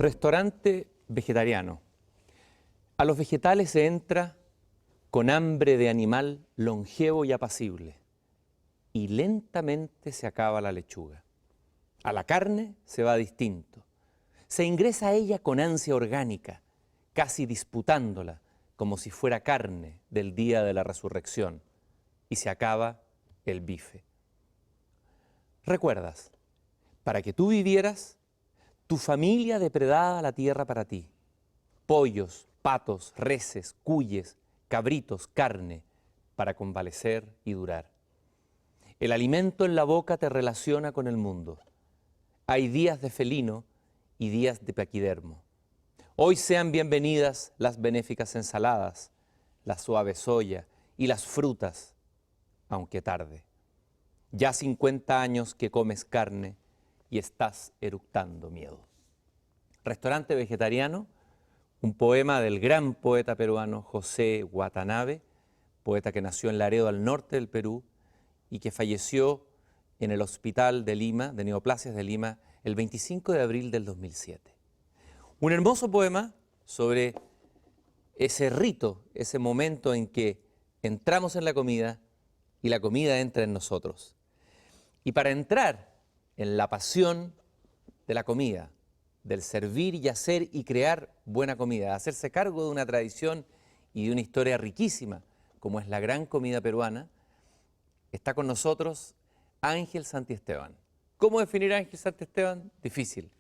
Restaurante vegetariano. A los vegetales se entra con hambre de animal longevo y apacible, y lentamente se acaba la lechuga. A la carne se va distinto. Se ingresa a ella con ansia orgánica, casi disputándola, como si fuera carne del día de la resurrección, y se acaba el bife. ¿Recuerdas? Para que tú vivieras, tu familia depredaba la tierra para ti. Pollos, patos, reses, cuyes, cabritos, carne, para convalecer y durar. El alimento en la boca te relaciona con el mundo. Hay días de felino y días de paquidermo. Hoy sean bienvenidas las benéficas ensaladas, la suave soya y las frutas, aunque tarde. Ya 50 años que comes carne y estás eructando miedo. Restaurante vegetariano, un poema del gran poeta peruano José Watanabe, poeta que nació en Laredo, al norte del Perú, y que falleció en el Hospital de Lima, de Neoplasias de Lima, el 25 de abril del 2007. Un hermoso poema sobre ese rito, ese momento en que entramos en la comida y la comida entra en nosotros. Y para entrar en la pasión de la comida, del servir y hacer y crear buena comida, hacerse cargo de una tradición y de una historia riquísima, como es la gran comida peruana, está con nosotros Ángel Santiesteban. ¿Cómo definir a Ángel Santiesteban? Difícil.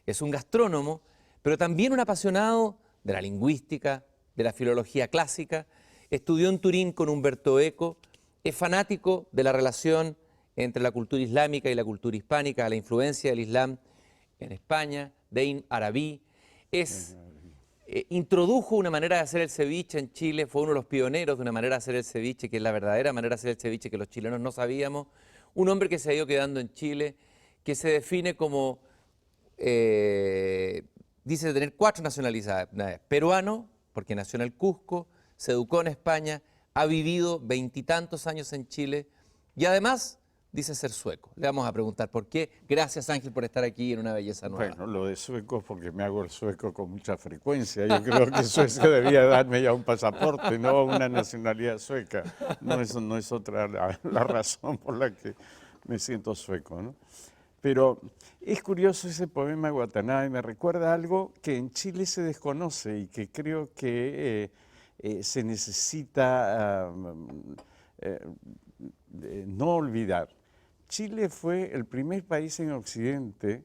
Es un gastrónomo, pero también un apasionado de la lingüística, de la filología clásica. Estudió en Turín con Humberto Eco, es fanático de la relación entre la cultura islámica y la cultura hispánica, la influencia del Islam en España, de Arabí. Introdujo una manera de hacer el ceviche en Chile, fue uno de los pioneros de una manera de hacer el ceviche, que es la verdadera manera de hacer el ceviche que los chilenos no sabíamos. Un hombre que se ha ido quedando en Chile, que se define como, dice tener 4 nacionalidades. Peruano, porque nació en el Cusco, se educó en España, ha vivido 20 y tantos años en Chile y además dice ser sueco. Le vamos a preguntar por qué. Gracias, Ángel, por estar aquí en Una Belleza Nueva. Bueno, lo de sueco es porque me hago el sueco con mucha frecuencia. Yo creo que Suecia debía darme ya un pasaporte, no una nacionalidad sueca. No, eso no es otra la razón por la que me siento sueco, ¿no? Pero es curioso ese poema de Watanabe, me recuerda algo que en Chile se desconoce y que creo que se necesita no olvidar. Chile fue el primer país en Occidente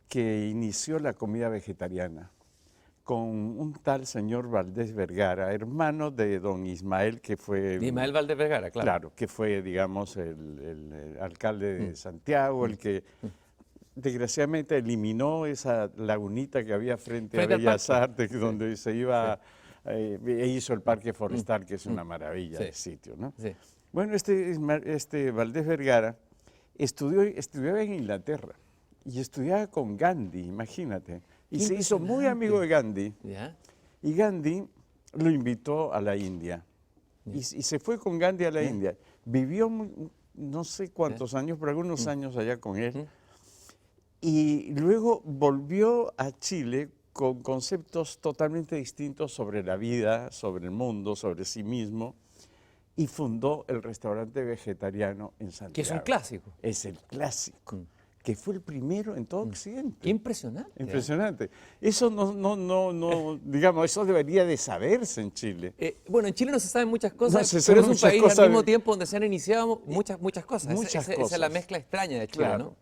que inició la comida vegetariana con un tal señor Valdés Vergara, hermano de don Ismael, que fue... Ismael Valdés Vergara, claro. Claro, que fue, digamos, el alcalde de Santiago, el que desgraciadamente eliminó esa lagunita que había frente a Bellas Artes, donde se iba, e hizo el Parque Forestal, que es una maravilla de sitio, ¿no? Sí. Bueno, este Valdés Vergara estudiaba en Inglaterra y estudiaba con Gandhi, imagínate. Y se hizo muy amigo de Gandhi. ¿Ya? Y Gandhi lo invitó a la India. Y se fue con Gandhi a la India. Vivió no sé cuántos años, pero algunos años allá con él. Y luego volvió a Chile con conceptos totalmente distintos sobre la vida, sobre el mundo, sobre sí mismo. Y fundó el restaurante vegetariano en Santiago. Que es un clásico. Es el clásico, que fue el primero en todo Occidente. Qué impresionante. Impresionante. Eso digamos, eso debería de saberse en Chile. Bueno, en Chile no se saben muchas cosas, No se pero saben es un muchas país cosas al mismo tiempo donde se han iniciado muchas cosas. Muchas Esa es la mezcla extraña de Chile, Claro. ¿no?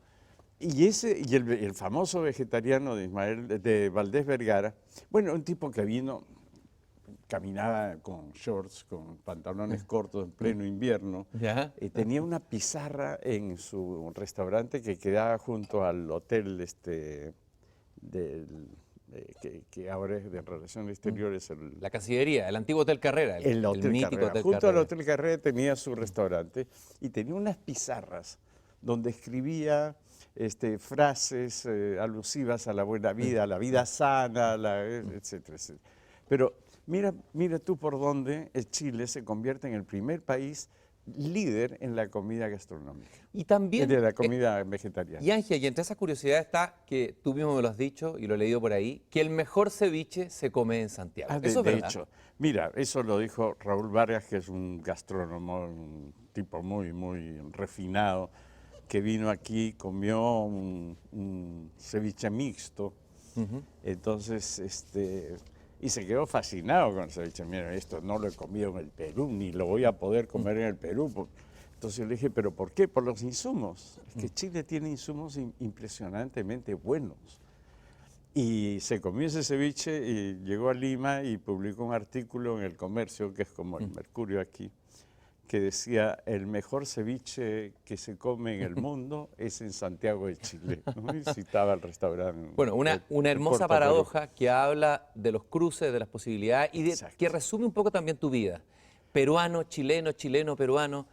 Y el famoso vegetariano de Valdés Vergara, bueno, un tipo que vino, caminaba con shorts, con pantalones cortos en pleno invierno, tenía una pizarra en su restaurante que quedaba junto al hotel que ahora es de Relaciones Exteriores. La Cancillería, el antiguo Hotel Carrera, el mítico Carrera. Hotel Junto Carrera. al Hotel Carrera tenía su restaurante y tenía unas pizarras donde escribía frases alusivas a la buena vida, a la vida sana, etcétera, etcétera. Pero mira tú por dónde Chile se convierte en el primer país líder en la comida gastronómica, Y también, de la comida vegetariana. y Ángel, y entre esas curiosidades está que tú mismo me lo has dicho y lo he leído por ahí, que el mejor ceviche se come en Santiago. Ah, ¿Eso es de verdad? hecho, mira, eso lo dijo Raúl Vargas, que es un gastrónomo, un tipo muy, muy refinado, que vino aquí, comió un ceviche mixto. Entonces, y se quedó fascinado con el ceviche. Mira, esto no lo he comido en el Perú, ni lo voy a poder comer en el Perú. Entonces yo le dije, ¿pero por qué? Por los insumos. Es que Chile tiene insumos impresionantemente buenos. Y se comió ese ceviche y llegó a Lima y publicó un artículo en El Comercio, que es como el Mercurio aquí, que decía, el mejor ceviche que se come en el mundo es en Santiago de Chile, ¿no? Y citaba el restaurante. Bueno, una en hermosa Puerto Perú. paradoja que habla de los cruces, de las posibilidades y Exacto. que resume un poco también tu vida. Peruano, chileno, chileno, peruano.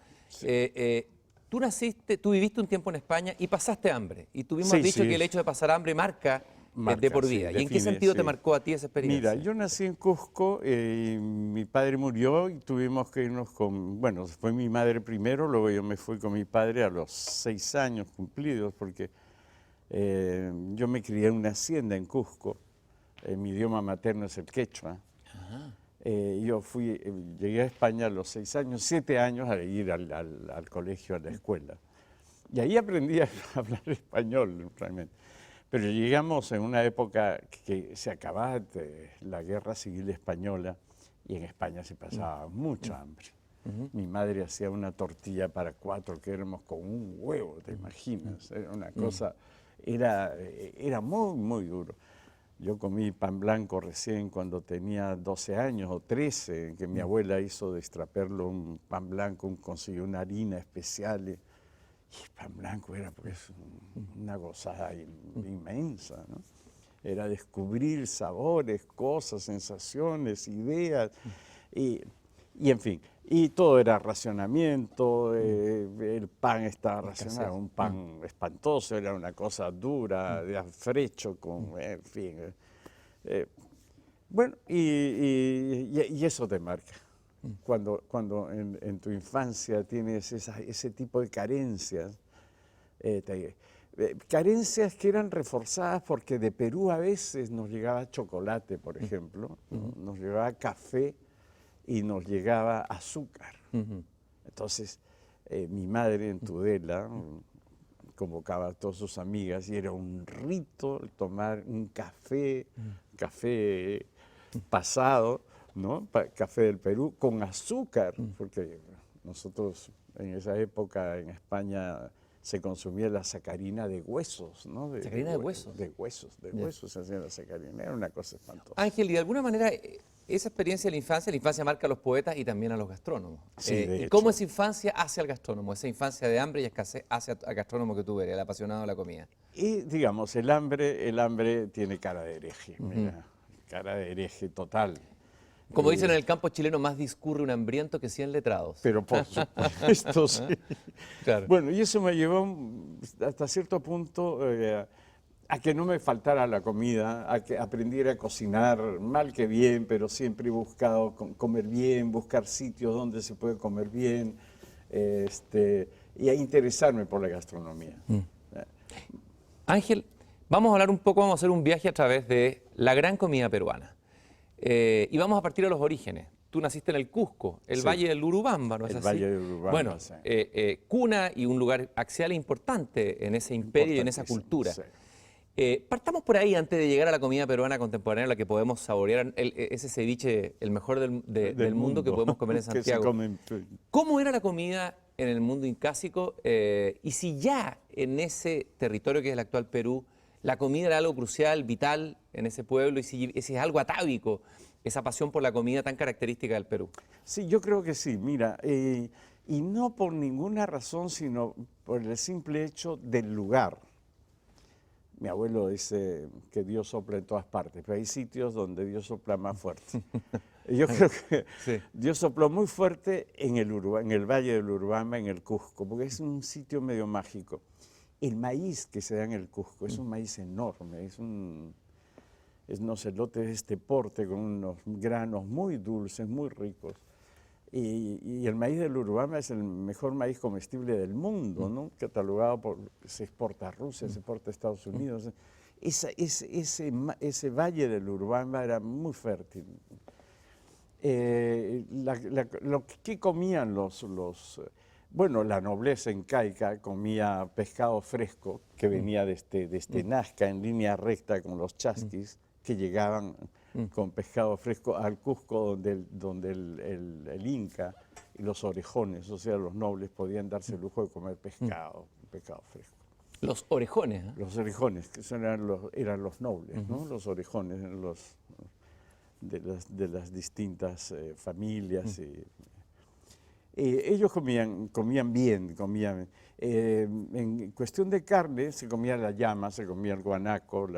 Tú naciste, tú viviste un tiempo en España y pasaste hambre. Y tú mismo has Sí, dicho sí. que el hecho de pasar hambre marca, de Marca, por sí, vida. ¿Y en qué define, sentido te sí. marcó a ti esa experiencia? Mira, yo nací en Cusco, mi padre murió y tuvimos que irnos con, bueno, fue mi madre primero, luego yo me fui con mi padre a los 6 años cumplidos, porque yo me crié en una hacienda en Cusco, mi idioma materno es el quechua. Llegué a España a los 6 años, 7 años a ir al colegio, a la escuela. Y ahí aprendí a hablar español, realmente. Pero llegamos en una época que se acababa la guerra civil española y en España se pasaba mucho hambre. Mi madre hacía una tortilla para 4 que éramos con un huevo, ¿te imaginas? Era una cosa, era muy, muy duro. Yo comí pan blanco recién cuando tenía 12 años o 13, que mi abuela hizo de extraperlo un pan blanco, consiguió una harina especial. Y el pan blanco era porque es una gozada inmensa, ¿no? Era descubrir sabores, cosas, sensaciones, ideas, y en fin. Y todo era racionamiento, el pan estaba racionado, un pan espantoso, era una cosa dura, de afrecho, en fin. Bueno, y eso te marca. Cuando en tu infancia tienes ese tipo de carencias, carencias que eran reforzadas porque de Perú a veces nos llegaba chocolate, por ejemplo, ¿no? Nos llegaba café y nos llegaba azúcar. Entonces, mi madre en Tudela convocaba a todas sus amigas y era un rito tomar un café pasado, ¿no? Café del Perú con azúcar, porque nosotros en esa época en España se consumía la sacarina de huesos, ¿no? ¿Sacarina de huesos? De huesos se hacía la sacarina, era una cosa espantosa. Ángel, y de alguna manera esa experiencia de la infancia marca a los poetas y también a los gastrónomos. Sí, de ¿Y hecho. cómo esa infancia hace al gastrónomo? Esa infancia de hambre y escasez hace al gastrónomo que tú eres, el apasionado de la comida. Y digamos, el hambre tiene cara de hereje, mira, cara de hereje total. Como dicen en el campo chileno, más discurre un hambriento que 100 letrados. Pero por supuesto, sí. Claro. Bueno, y eso me llevó hasta cierto punto a que no me faltara la comida, a que aprendiera a cocinar, mal que bien, pero siempre he buscado comer bien, buscar sitios donde se puede comer bien, y a interesarme por la gastronomía. Ángel, vamos a hablar un poco, vamos a hacer un viaje a través de la gran comida peruana. Y vamos a partir de los orígenes. Tú naciste en el Cusco, el Sí. Valle del Urubamba, ¿no es El así? Valle del Urubamba, Bueno, sí. cuna y un lugar axial importante en ese imperio y en esa Importantísimo, cultura. sí. Partamos por ahí antes de llegar a la comida peruana contemporánea, la que podemos saborear, ese ceviche, el mejor del mundo que podemos comer en que se Santiago. come ¿Cómo era la comida en el mundo incásico? Y si ya en ese territorio que es el actual Perú, la comida era algo crucial, vital en ese pueblo, y si es algo atávico, esa pasión por la comida tan característica del Perú. Sí, yo creo que sí, mira, y no por ninguna razón, sino por el simple hecho del lugar. Mi abuelo dice que Dios sopla en todas partes, pero hay sitios donde Dios sopla más fuerte. Yo creo que Sí. Dios sopló muy fuerte en el Valle del Urubamba, en el Cusco, porque es un sitio medio mágico. El maíz que se da en el Cusco es un maíz enorme, es unos elotes de este porte con unos granos muy dulces, muy ricos. Y el maíz del Urubamba es el mejor maíz comestible del mundo, ¿no? Catalogado se exporta a Rusia, se exporta a Estados Unidos. Ese valle del Urubamba era muy fértil. ¿Qué comían bueno, la nobleza incaica comía pescado fresco que venía desde Nazca en línea recta con los chasquis que llegaban con pescado fresco al Cusco donde el Inca y los orejones, o sea, los nobles podían darse el lujo de comer pescado fresco. Los orejones, ¿eh? Los orejones, que eran los nobles, ¿no? Los orejones de las distintas familias. Ellos comían bien, en cuestión de carne se comía la llama, se comía el guanaco,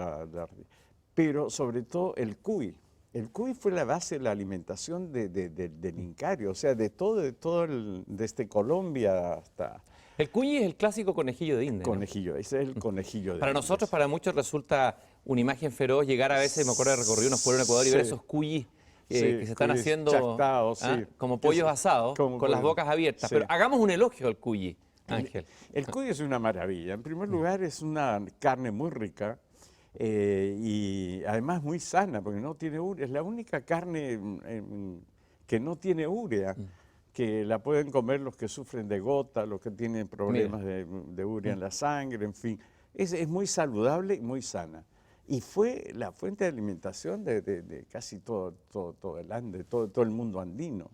pero sobre todo el cuy. El cuy fue la base de la alimentación del Incario, o sea, desde Colombia hasta... El cuy es el clásico conejillo de India, ¿no? Conejillo, ese es el conejillo de Para Indias. nosotros, para muchos, resulta una imagen feroz llegar a veces, me acuerdo de recorrer unos pueblos en Ecuador y ver esos cuyis Sí, que se están cuyes haciendo chactados, sí. como pollos asados, como con las pollos. bocas abiertas. Sí. Pero hagamos un elogio al cuyi, Ángel. El cuy es una maravilla. En primer lugar, es una carne muy rica y además muy sana, porque no tiene urea. Es la única carne que no tiene urea, que la pueden comer los que sufren de gota, los que tienen problemas de urea en la sangre, en fin. Es muy saludable y muy sana. Y fue la fuente de alimentación de casi todo el Ande, todo el mundo andino.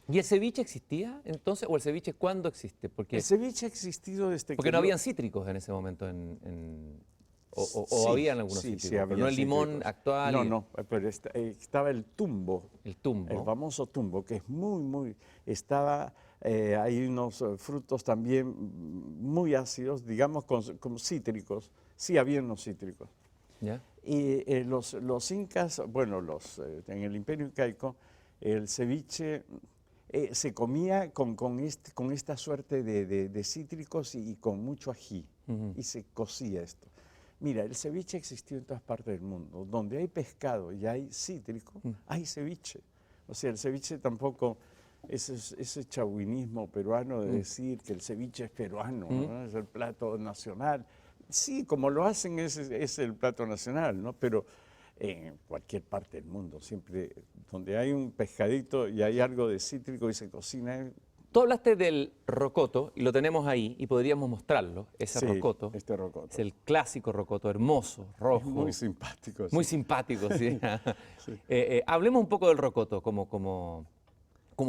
¿Y el ceviche existía entonces? ¿O el ceviche cuándo existe? Porque El ceviche ha existido desde porque que... no habían cítricos en ese momento o Sí, habían algunos sí, cítricos, sí, pero no el limón cítricos. actual. No, pero estaba el tumbo. El tumbo. El famoso tumbo, que es estaba, hay unos frutos también muy ácidos, digamos, como cítricos. Sí, había unos cítricos. ¿Ya? Y los incas, bueno, en el Imperio Incaico, el ceviche se comía con esta suerte de cítricos y con mucho ají, y se cocía esto. Mira, el ceviche existió en todas partes del mundo. Donde hay pescado y hay cítrico, hay ceviche. O sea, el ceviche tampoco, ese chauvinismo peruano de decir que el ceviche es peruano, ¿no? Es el plato nacional. Sí, como lo hacen es el plato nacional, ¿no? Pero en cualquier parte del mundo, siempre donde hay un pescadito y hay algo de cítrico y se cocina. Tú hablaste del rocoto y lo tenemos ahí y podríamos mostrarlo, ese Sí, rocoto. este rocoto. Es el clásico rocoto, hermoso, rojo. Muy simpático. Muy sí. simpático, sí. Hablemos un poco del rocoto como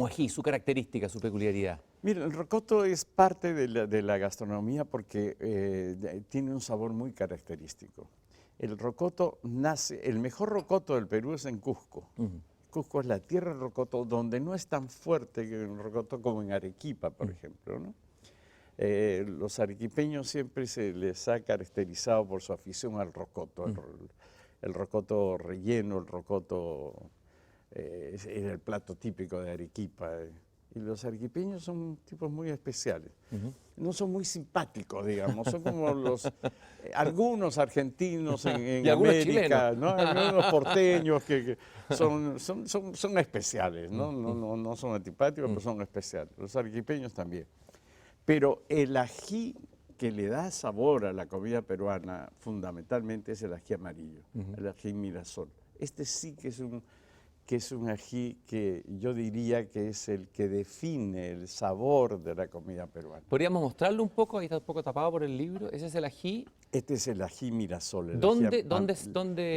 ají, su característica, su peculiaridad. Mira, el rocoto es parte de la gastronomía porque tiene un sabor muy característico. El rocoto el mejor rocoto del Perú es en Cusco. Cusco es la tierra del rocoto, donde no es tan fuerte que el rocoto como en Arequipa, por ejemplo, ¿no? Los arequipeños siempre se les ha caracterizado por su afición al rocoto, el rocoto relleno, el rocoto era el plato típico de Arequipa. Y los arequipeños son tipos muy especiales. No son muy simpáticos, digamos, son como algunos argentinos en Y algunos América, chilenos. ¿no? Algunos porteños que son especiales, ¿no? No son antipáticos, pero son especiales. Los arequipeños también. Pero el ají que le da sabor a la comida peruana, fundamentalmente, es el ají amarillo, el ají Mirasol. Este sí que es un ají que yo diría que es el que define el sabor de la comida peruana. ¿Podríamos mostrarlo un poco? Ahí está un poco tapado por el libro. Ese es el ají. Este es el ají Mirasol. El ¿Dónde,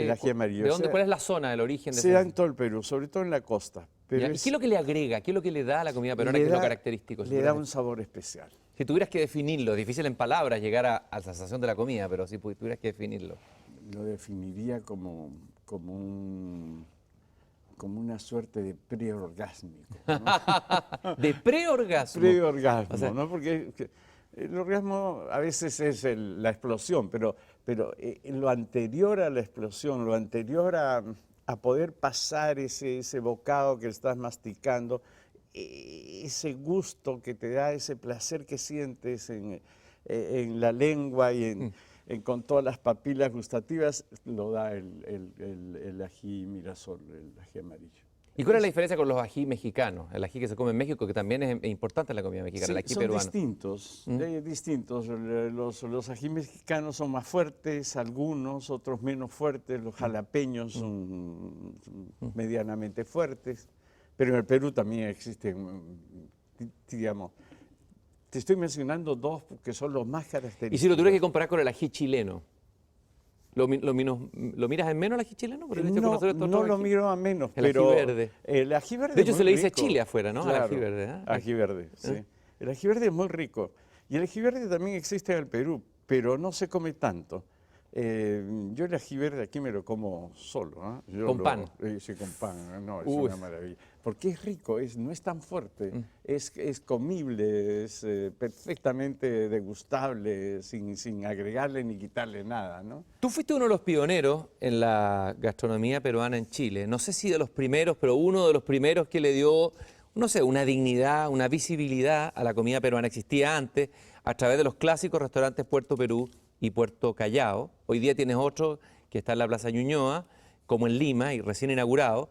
el ají amarillo. ¿De dónde, cuál es la zona, el origen de Se ese da ají? en todo el Perú, sobre todo en la costa. Pero ¿Y qué es lo que le agrega? ¿Qué es lo que le da a la comida peruana? ¿Qué es lo característico? Le da un sabor especial. Si tuvieras que definirlo, es difícil en palabras llegar a la sensación de la comida, pero si tuvieras que definirlo. Lo definiría como una suerte de preorgásmico, ¿no? De preorgasmo. Preorgasmo, O sea, ¿no? Porque el orgasmo a veces es la explosión, pero lo anterior a la explosión, lo anterior a poder pasar ese bocado que estás masticando, ese gusto que te da, ese placer que sientes en la lengua y con todas las papilas gustativas, lo da el ají Mirasol, el ají amarillo. ¿Y cuál es la diferencia con los ají mexicanos? El ají que se come en México, que también es importante en la comida mexicana, Sí, el ají son peruano. distintos, distintos. Los ají mexicanos son más fuertes, algunos, otros menos fuertes. Los jalapeños son medianamente fuertes, pero en el Perú también existen, digamos, te estoy mencionando dos que son los más característicos. Y si lo tuvieras que comparar con el ají chileno, ¿lo miras en menos el ají chileno? Por el hecho de conocer estos No otros lo ají? miro a menos, El ají pero verde. el ají verde De hecho, es se muy le dice rico. chile afuera, ¿no? Al Claro, ají verde. ¿Eh? ají verde, sí. El ají verde es muy rico. Y el ají verde también existe en el Perú, pero no se come tanto. Yo el ají verde aquí me lo como solo. ¿Ah? ¿Con pan? Sí, con pan. No, es una maravilla. Porque es rico, no es tan fuerte, es comible, es perfectamente degustable, sin agregarle ni quitarle nada, ¿no? Tú fuiste uno de los pioneros en la gastronomía peruana en Chile. No sé si de los primeros, pero uno de los primeros que le dio, no sé, una dignidad, una visibilidad a la comida peruana. Existía antes a través de los clásicos restaurantes Puerto Perú y Puerto Callao. Hoy día tienes otro que está en la Plaza Ñuñoa, como en Lima, y recién inaugurado.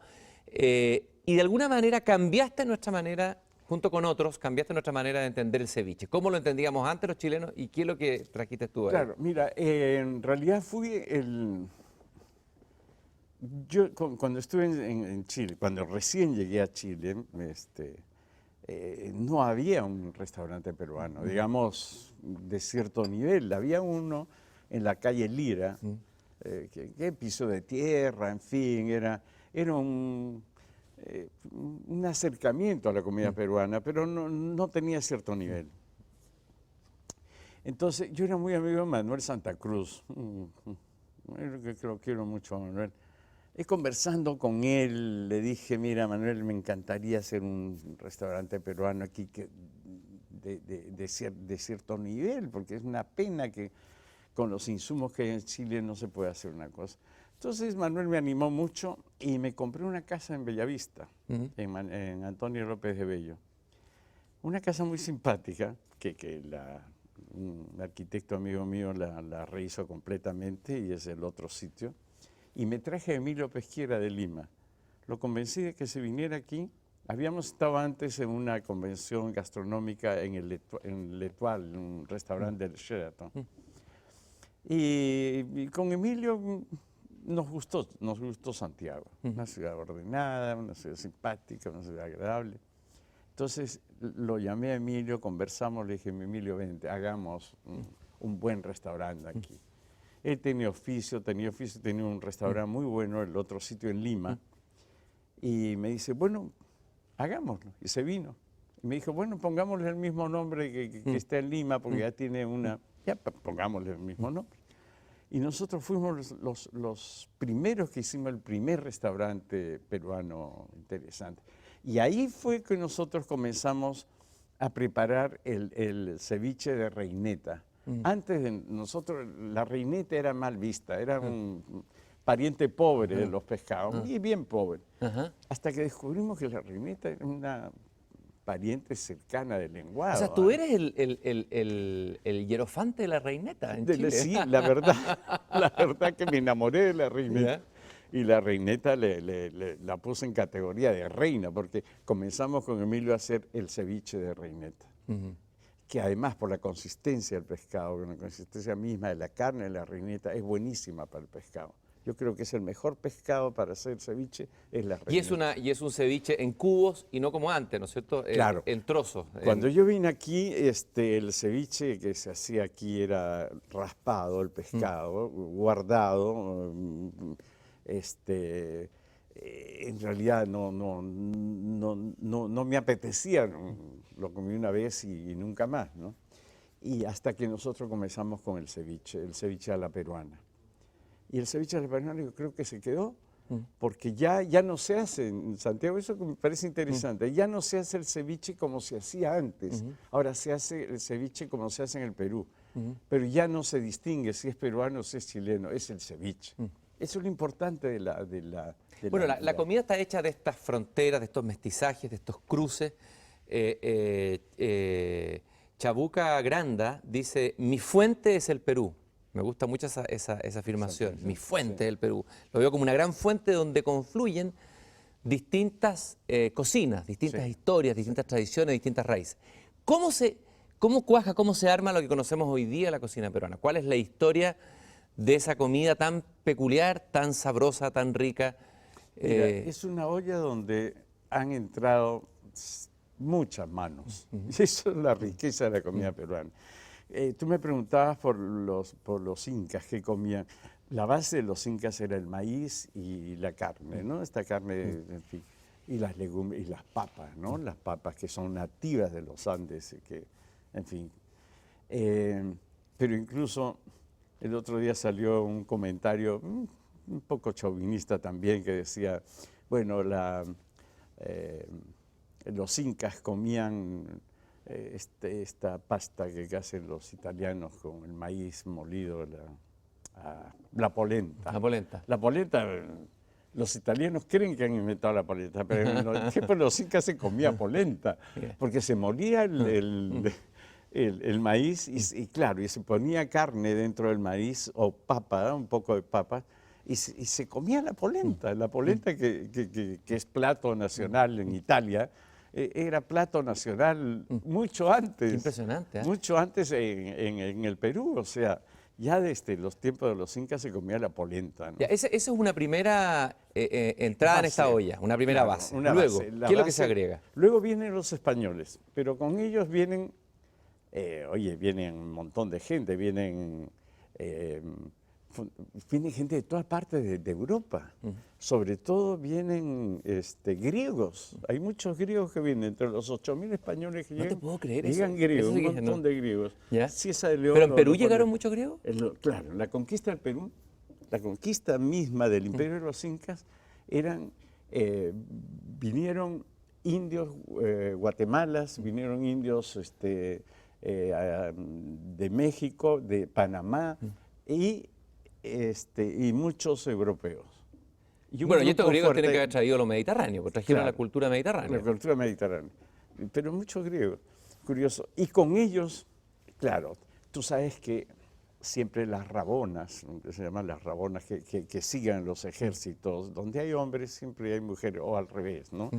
Y de alguna manera cambiaste nuestra manera, junto con otros, cambiaste nuestra manera de entender el ceviche. ¿Cómo lo entendíamos antes los chilenos y qué es lo que trajiste tú ahí? Claro, mira, en realidad cuando estuve en Chile, cuando recién llegué a Chile, no había un restaurante peruano, digamos, de cierto nivel. Había uno en la calle Lira, que piso de tierra, en fin, era un acercamiento a la comida peruana, pero no tenía cierto nivel. Entonces, yo era muy amigo de Manuel Santa Cruz, que lo quiero mucho a Manuel. Y conversando con él, le dije, mira, Manuel, me encantaría hacer un restaurante peruano aquí de cierto nivel, porque es una pena que con los insumos que hay en Chile no se puede hacer una cosa. Entonces Manuel me animó mucho y me compré una casa en Bellavista, en Antonio López de Bello. Una casa muy simpática, que un arquitecto amigo mío la rehizo completamente y es el otro sitio. Y me traje a Emilio Pesquiera de Lima. Lo convencí de que se viniera aquí. Habíamos estado antes en una convención gastronómica en L'Etoile, un restaurante del Sheraton. Y con Emilio nos gustó Santiago. Una ciudad ordenada, una ciudad simpática, una ciudad agradable. Entonces lo llamé a Emilio, conversamos, le dije, Emilio, vente, hagamos un buen restaurante aquí. Él tenía oficio, tenía un restaurante muy bueno, el otro sitio en Lima. Y me dice, bueno, hagámoslo. Y se vino. Y me dijo, bueno, pongámosle el mismo nombre que está en Lima, porque ya tiene ya pongámosle el mismo nombre. Y nosotros fuimos los primeros que hicimos el primer restaurante peruano interesante. Y ahí fue que nosotros comenzamos a preparar el ceviche de reineta. Antes de nosotros, la reineta era mal vista, era un pariente pobre de los pescados, y bien pobre. Hasta que descubrimos que la reineta era una pariente cercana del lenguado. O sea, tú eres el hierofante de la reineta en Chile. Sí, la verdad que me enamoré de la reineta. Y la reineta la puse en categoría de reina, porque comenzamos con Emilio a hacer el ceviche de reineta. Que además por la consistencia del pescado, con la consistencia misma de la carne de la reineta, es buenísima para el pescado. Yo creo que es el mejor pescado para hacer ceviche, es la reineta. Y es un ceviche en cubos y no como antes, ¿no es cierto? Claro. En trozos. Cuando yo vine aquí, el ceviche que se hacía aquí era raspado, el pescado, guardado. En realidad no me apetecía, lo comí una vez y nunca más, ¿no? Y hasta que nosotros comenzamos con el ceviche a la peruana. Y el ceviche a la peruana yo creo que se quedó, porque ya no se hace en Santiago, eso me parece interesante, ya no se hace el ceviche como se hacía antes, ahora se hace el ceviche como se hace en el Perú, pero ya no se distingue si es peruano o si es chileno, es el ceviche. Eso es lo importante de la bueno, la comida está hecha de estas fronteras, de estos mestizajes, de estos cruces. Chabuca Granda dice, mi fuente es el Perú. Me gusta mucho esa afirmación, mi fuente es el Perú. Lo veo como una gran fuente donde confluyen distintas cocinas, distintas historias, distintas tradiciones, distintas raíces. ¿Cómo cuaja, cómo se arma lo que conocemos hoy día la cocina peruana? ¿Cuál es la historia de esa comida tan peculiar, tan sabrosa, tan rica? Mira, es una olla donde han entrado muchas manos. Y eso es la riqueza de la comida peruana. Tú me preguntabas por los incas, ¿qué comían? La base de los incas era el maíz y la carne, ¿no? Esta carne, en fin, y las legumbres, y las papas, ¿no? Las papas que son nativas de los Andes, que, en fin. Pero incluso el otro día salió un comentario un poco chauvinista también que decía, bueno, los incas comían esta pasta que hacen los italianos con el maíz molido, la polenta. La polenta. La polenta, los italianos creen que han inventado la polenta, pero en los tiempos de los incas se comía polenta, porque se molía el maíz y claro, y se ponía carne dentro del maíz o papa, un poco de papa, y se comía la polenta que es plato nacional en Italia. Era plato nacional mucho antes. Impresionante, ¿eh? Mucho antes en el Perú, o sea, ya desde los tiempos de los incas se comía la polenta, ¿no? Ya, esa es una primera entrada Base, en esta olla, una primera claro, base. una Luego, base. ¿qué es lo que se agrega? Luego vienen los españoles, pero con ellos vienen, vienen un montón de gente, viene gente de todas partes de Europa. Sobre todo vienen griegos. Hay muchos griegos que vienen, entre los 8.000 españoles que llegan. No te puedo creer eso. Llegan griegos, Eso sí un que montón no. de griegos. ¿Ya? Cieza de León ¿Pero en Perú lo pone. llegaron muchos griegos? Claro, la conquista del Perú, la conquista misma del imperio de los incas, vinieron indios guatemalas, vinieron indios de México, de Panamá y muchos europeos. Y bueno, y estos grupo griegos tienen fuerte- que haber traído lo mediterráneo, porque trajeron Claro. la cultura mediterránea. La cultura mediterránea. Pero muchos griegos, curioso. Y con ellos, claro, tú sabes que siempre las rabonas, que se llaman las rabonas, que sigan los ejércitos, donde hay hombres siempre hay mujeres, o al revés, ¿no?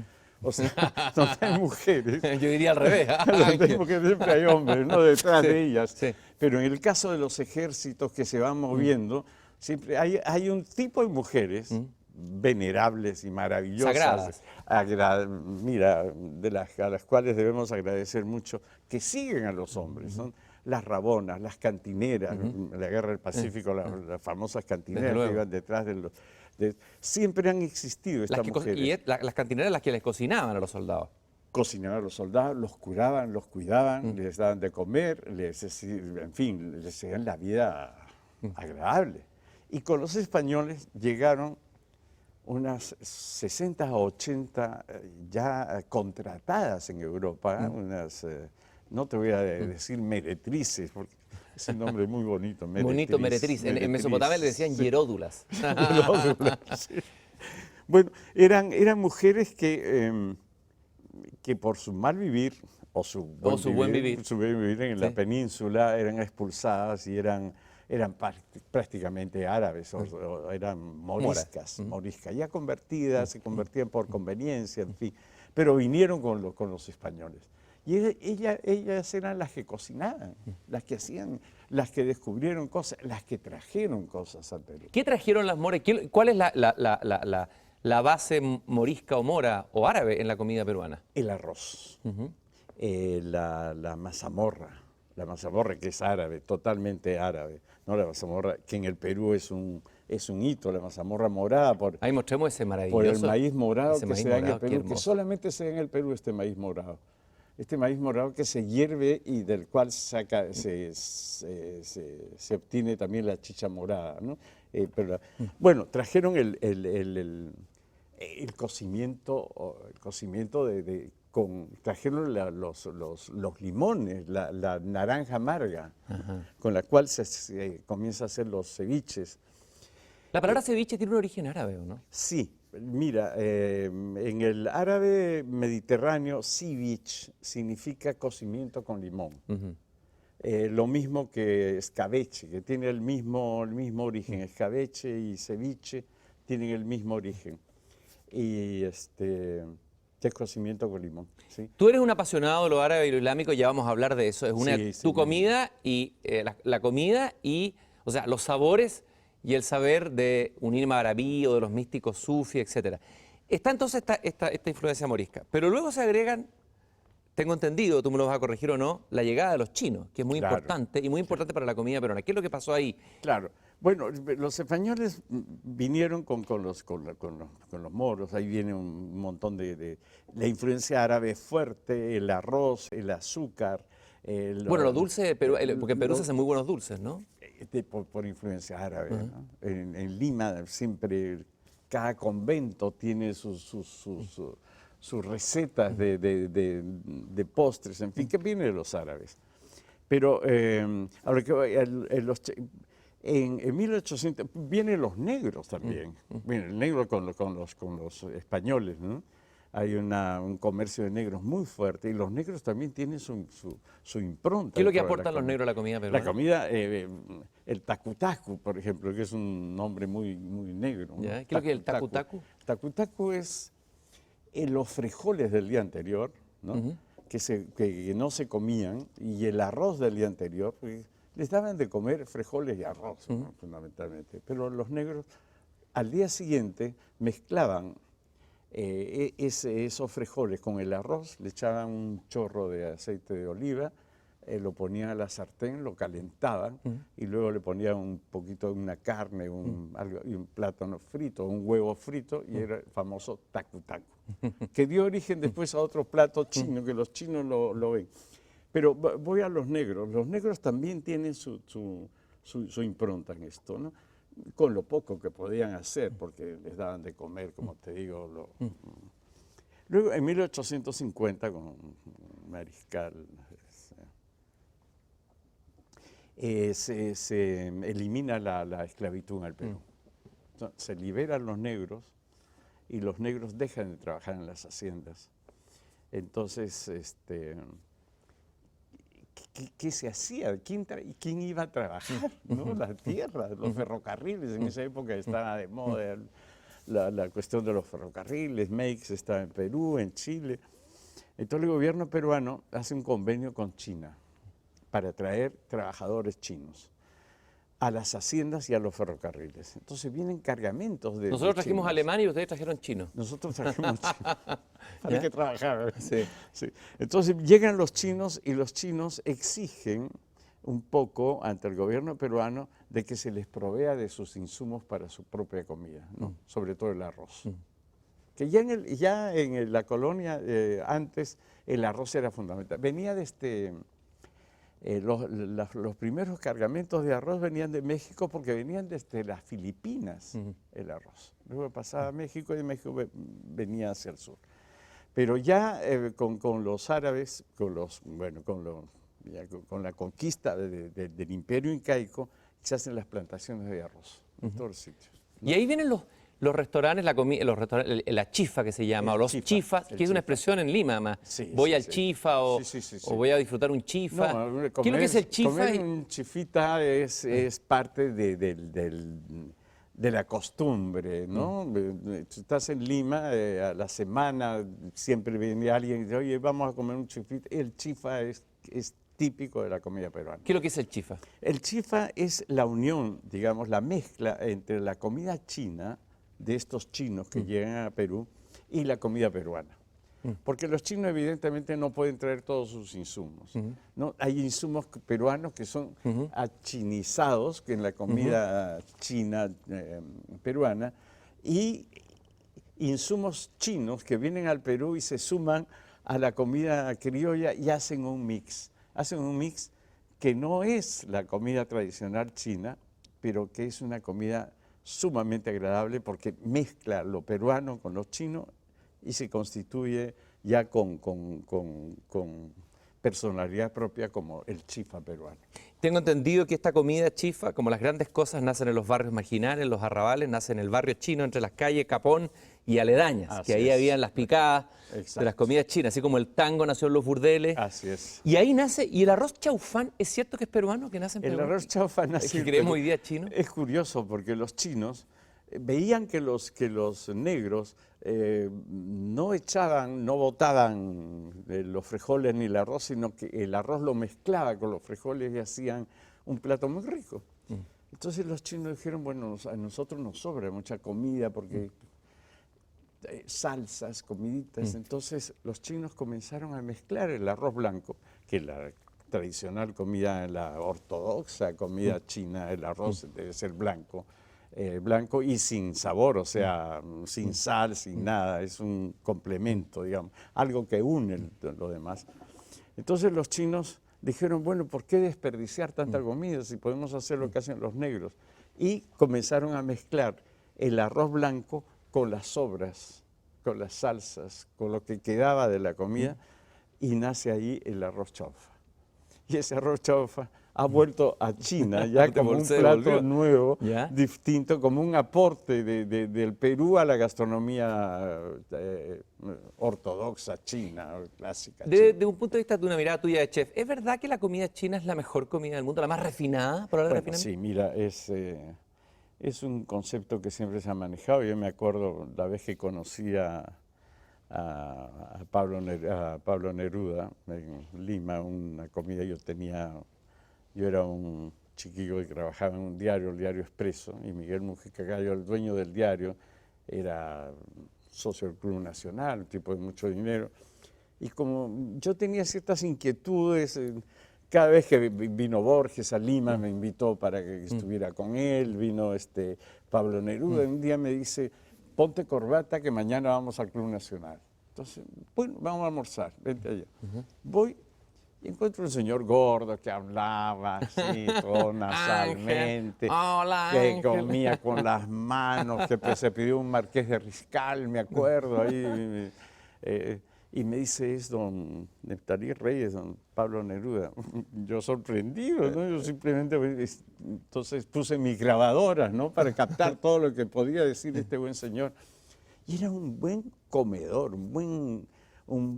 O sea, donde hay mujeres, Yo diría al revés. donde hay mujeres siempre hay hombres, ¿no? Detrás de ellas. sí. Pero en el caso de los ejércitos que se van moviendo, siempre hay un tipo de mujeres venerables y maravillosas, Sagradas. mira, a las cuales debemos agradecer mucho, que siguen a los hombres, son las rabonas, las cantineras, en la Guerra del Pacífico, las famosas cantineras que iban detrás de los... siempre han existido estas mujeres. Las cantineras las que les cocinaban a los soldados. Cocinaban a los soldados, los curaban, los cuidaban, les daban de comer, en fin, les hacían la vida agradable. Y con los españoles llegaron unas 60 o 80 ya contratadas en Europa, unas, no te voy a decir meretrices, porque es un nombre muy bonito, meretriz. Bonito, meretriz. En Mesopotamia le decían hieródulas. Hieródulas, sí. Bueno, eran mujeres que por su mal vivir o su buen vivir en la península eran expulsadas y eran prácticamente árabes, o eran moriscas, ya convertidas, se convertían por conveniencia, en fin, pero vinieron con los españoles. Y ellas eran las que cocinaban, las que hacían, las que descubrieron cosas, las que trajeron cosas al Perú. ¿Qué trajeron las moras? ¿Cuál es la base morisca o mora o árabe en la comida peruana? El arroz, la mazamorra que es árabe, totalmente árabe, ¿no? La mazamorra que en el Perú es un hito, la mazamorra morada Ahí mostremos ese maravilloso. por el maíz morado ese que maíz se da en el morado, qué Perú, que hermoso. solamente se da en el Perú este maíz morado. Este maíz morado que se hierve y del cual se obtiene también la chicha morada, ¿no? Bueno, trajeron el cocimiento, trajeron los limones, la naranja amarga, con la cual se comienza a hacer los ceviches. La palabra ceviche tiene un origen árabe, ¿o no? Sí, mira, en el árabe mediterráneo, ceviche significa cocimiento con limón. Lo mismo que escabeche, que tiene el mismo origen. Escabeche y ceviche tienen el mismo origen. y que es cocimiento con limón. ¿Sí? Tú eres un apasionado de lo árabe y lo islámico, ya vamos a hablar de eso. Es Sí, tu comida y la comida y, o sea, los sabores y el saber de un Ilm Arabí o de los místicos sufí, etc. Está entonces esta influencia morisca, pero luego se agregan, tengo entendido, tú me lo vas a corregir o no, la llegada de los chinos, que es muy Claro. importante y muy importante para la comida peruana. ¿Qué es lo que pasó ahí? Claro. Bueno, los españoles vinieron con los moros, ahí viene un montón La influencia árabe es fuerte, el arroz, el azúcar. Bueno, los dulces de Perú, porque en Perú se lo- hacen muy buenos dulces, ¿no? por influencia árabe. ¿No? En Lima siempre cada convento tiene sus recetas de postres, en fin, que viene de los árabes. Pero ahora que voy, en 1800 vienen los negros también. Viene el negro con los españoles, ¿no? Hay un comercio de negros muy fuerte y los negros también tienen su impronta. ¿Qué es lo que dentro de la aportan los comida. negros a la comida peruana? La comida, el tacutacu, por ejemplo, que es un nombre muy negro. ¿no? Ya, ¿qué es lo que es el tacutacu? Tacutacu es los frijoles del día anterior, ¿no? que no se comían, y el arroz del día anterior, pues, les daban de comer frijoles y arroz, ¿no? Fundamentalmente. Pero los negros al día siguiente mezclaban esos frijoles con el arroz, le echaban un chorro de aceite de oliva, lo ponían a la sartén, lo calentaban y luego le ponían un poquito de una carne y un plátano frito, un huevo frito, y era el famoso tacu-tacu, que dio origen después a otro plato chino, que los chinos lo ven. Pero voy a los negros también tienen su impronta en esto, ¿no? Con lo poco que podían hacer, porque les daban de comer, como te digo. Luego, en 1850, con Mariscal, se elimina la esclavitud en el Perú. Entonces, se liberan los negros y los negros dejan de trabajar en las haciendas. Entonces, ¿qué se hacía? ¿Quién iba a trabajar? ¿No? La tierra, los ferrocarriles. En esa época estaba de moda la cuestión de los ferrocarriles. Meix estaba en Perú, en Chile. Entonces el gobierno peruano hace un convenio con China para traer trabajadores chinos a las haciendas y a los ferrocarriles. Entonces vienen cargamentos de Nosotros trajimos chinos. alemán y ustedes trajeron chino. Nosotros trajimos chinos para ¿Ya? que trabajaran. Sí. Sí. Entonces llegan los chinos y los chinos exigen un poco ante el gobierno peruano de que se les provea de sus insumos para su propia comida, ¿no? Sobre todo el arroz. Que ya en la colonia antes el arroz era fundamental. Venía de los primeros cargamentos de arroz venían de México porque venían desde las Filipinas el arroz. Luego pasaba a México y de México venía hacia el sur. Pero ya con los árabes, con la conquista del imperio incaico, se hacen las plantaciones de arroz en todos los sitios. Y ahí vienen los restaurantes, la chifa que se llama, o los chifas, que es una expresión en Lima, además. Sí, voy sí, al sí. chifa o voy a disfrutar un chifa. No, ¿Qué es lo que es el chifa? Comer un chifita es parte de la costumbre, ¿no? Si estás en Lima, a la semana siempre viene alguien y dice, oye, vamos a comer un chifita. El chifa es típico de la comida peruana. ¿Qué es lo que es el chifa? El chifa es la unión, digamos, la mezcla entre la comida china, de estos chinos que llegan a Perú, y la comida peruana. Porque los chinos evidentemente no pueden traer todos sus insumos, ¿no? Hay insumos peruanos que son achinizados, que en la comida china peruana, y insumos chinos que vienen al Perú y se suman a la comida criolla y hacen un mix. Hacen un mix que no es la comida tradicional china, pero que es una comida sumamente agradable porque mezcla lo peruano con lo chino y se constituye ya con personalidad propia como el chifa peruano. Tengo entendido que esta comida chifa, como las grandes cosas, nacen en los barrios marginales, los arrabales, nacen en el barrio chino, entre las calles Capón y aledañas, Así que ahí es. habían las picadas de Exacto. las comidas chinas, así como el tango nació en los burdeles. Así es. Y ahí nace, y el arroz chaufán, ¿es cierto que es peruano, que nace en Perú? El arroz chaufa nace que en creemos Perú. hoy día chino. Es curioso porque los chinos veían que los negros no echaban, no botaban los frijoles ni el arroz, sino que el arroz lo mezclaba con los frijoles y hacían un plato muy rico. Entonces los chinos dijeron, bueno, a nosotros nos sobra mucha comida porque salsas, comiditas. Entonces los chinos comenzaron a mezclar el arroz blanco, que es la tradicional comida, la ortodoxa comida china, el arroz debe ser blanco. Blanco y sin sabor, o sea, sin sal, sin nada, es un complemento, digamos, algo que une lo demás. Entonces los chinos dijeron, bueno, ¿por qué desperdiciar tanta comida si podemos hacer lo que hacen los negros? Y comenzaron a mezclar el arroz blanco con las sobras, con las salsas, con lo que quedaba de la comida, y nace ahí el arroz chaufa. Y ese arroz chaufa ha vuelto a China ya como un plato nuevo, distinto, como un aporte del Perú a la gastronomía ortodoxa china, clásica. De un punto de vista de una mirada tuya de chef, ¿es verdad que la comida china es la mejor comida del mundo, la más refinada, por hablar de refinamiento? Sí, mira, es un concepto que siempre se ha manejado. Yo me acuerdo la vez que conocí a Pablo Neruda en Lima, una comida yo era un chiquillo que trabajaba en un diario, el Diario Expreso, y Miguel Mujica Gallo, el dueño del diario, era socio del Club Nacional, un tipo de mucho dinero. Y como yo tenía ciertas inquietudes, cada vez que vino Borges a Lima me invitó para que estuviera con él, vino Pablo Neruda, un día me dice, ponte corbata que mañana vamos al Club Nacional. Entonces, bueno, vamos a almorzar, vente allá. Voy y encuentro un señor gordo que hablaba así, todo nasalmente, que comía con las manos, que se pidió un marqués de Riscal, me acuerdo, ahí, y me dice, es don Neftalí Reyes, don Pablo Neruda. Yo sorprendido, ¿no? Yo simplemente, entonces puse mis grabadoras, ¿no? Para captar todo lo que podía decir este buen señor. Y era un buen comedor, un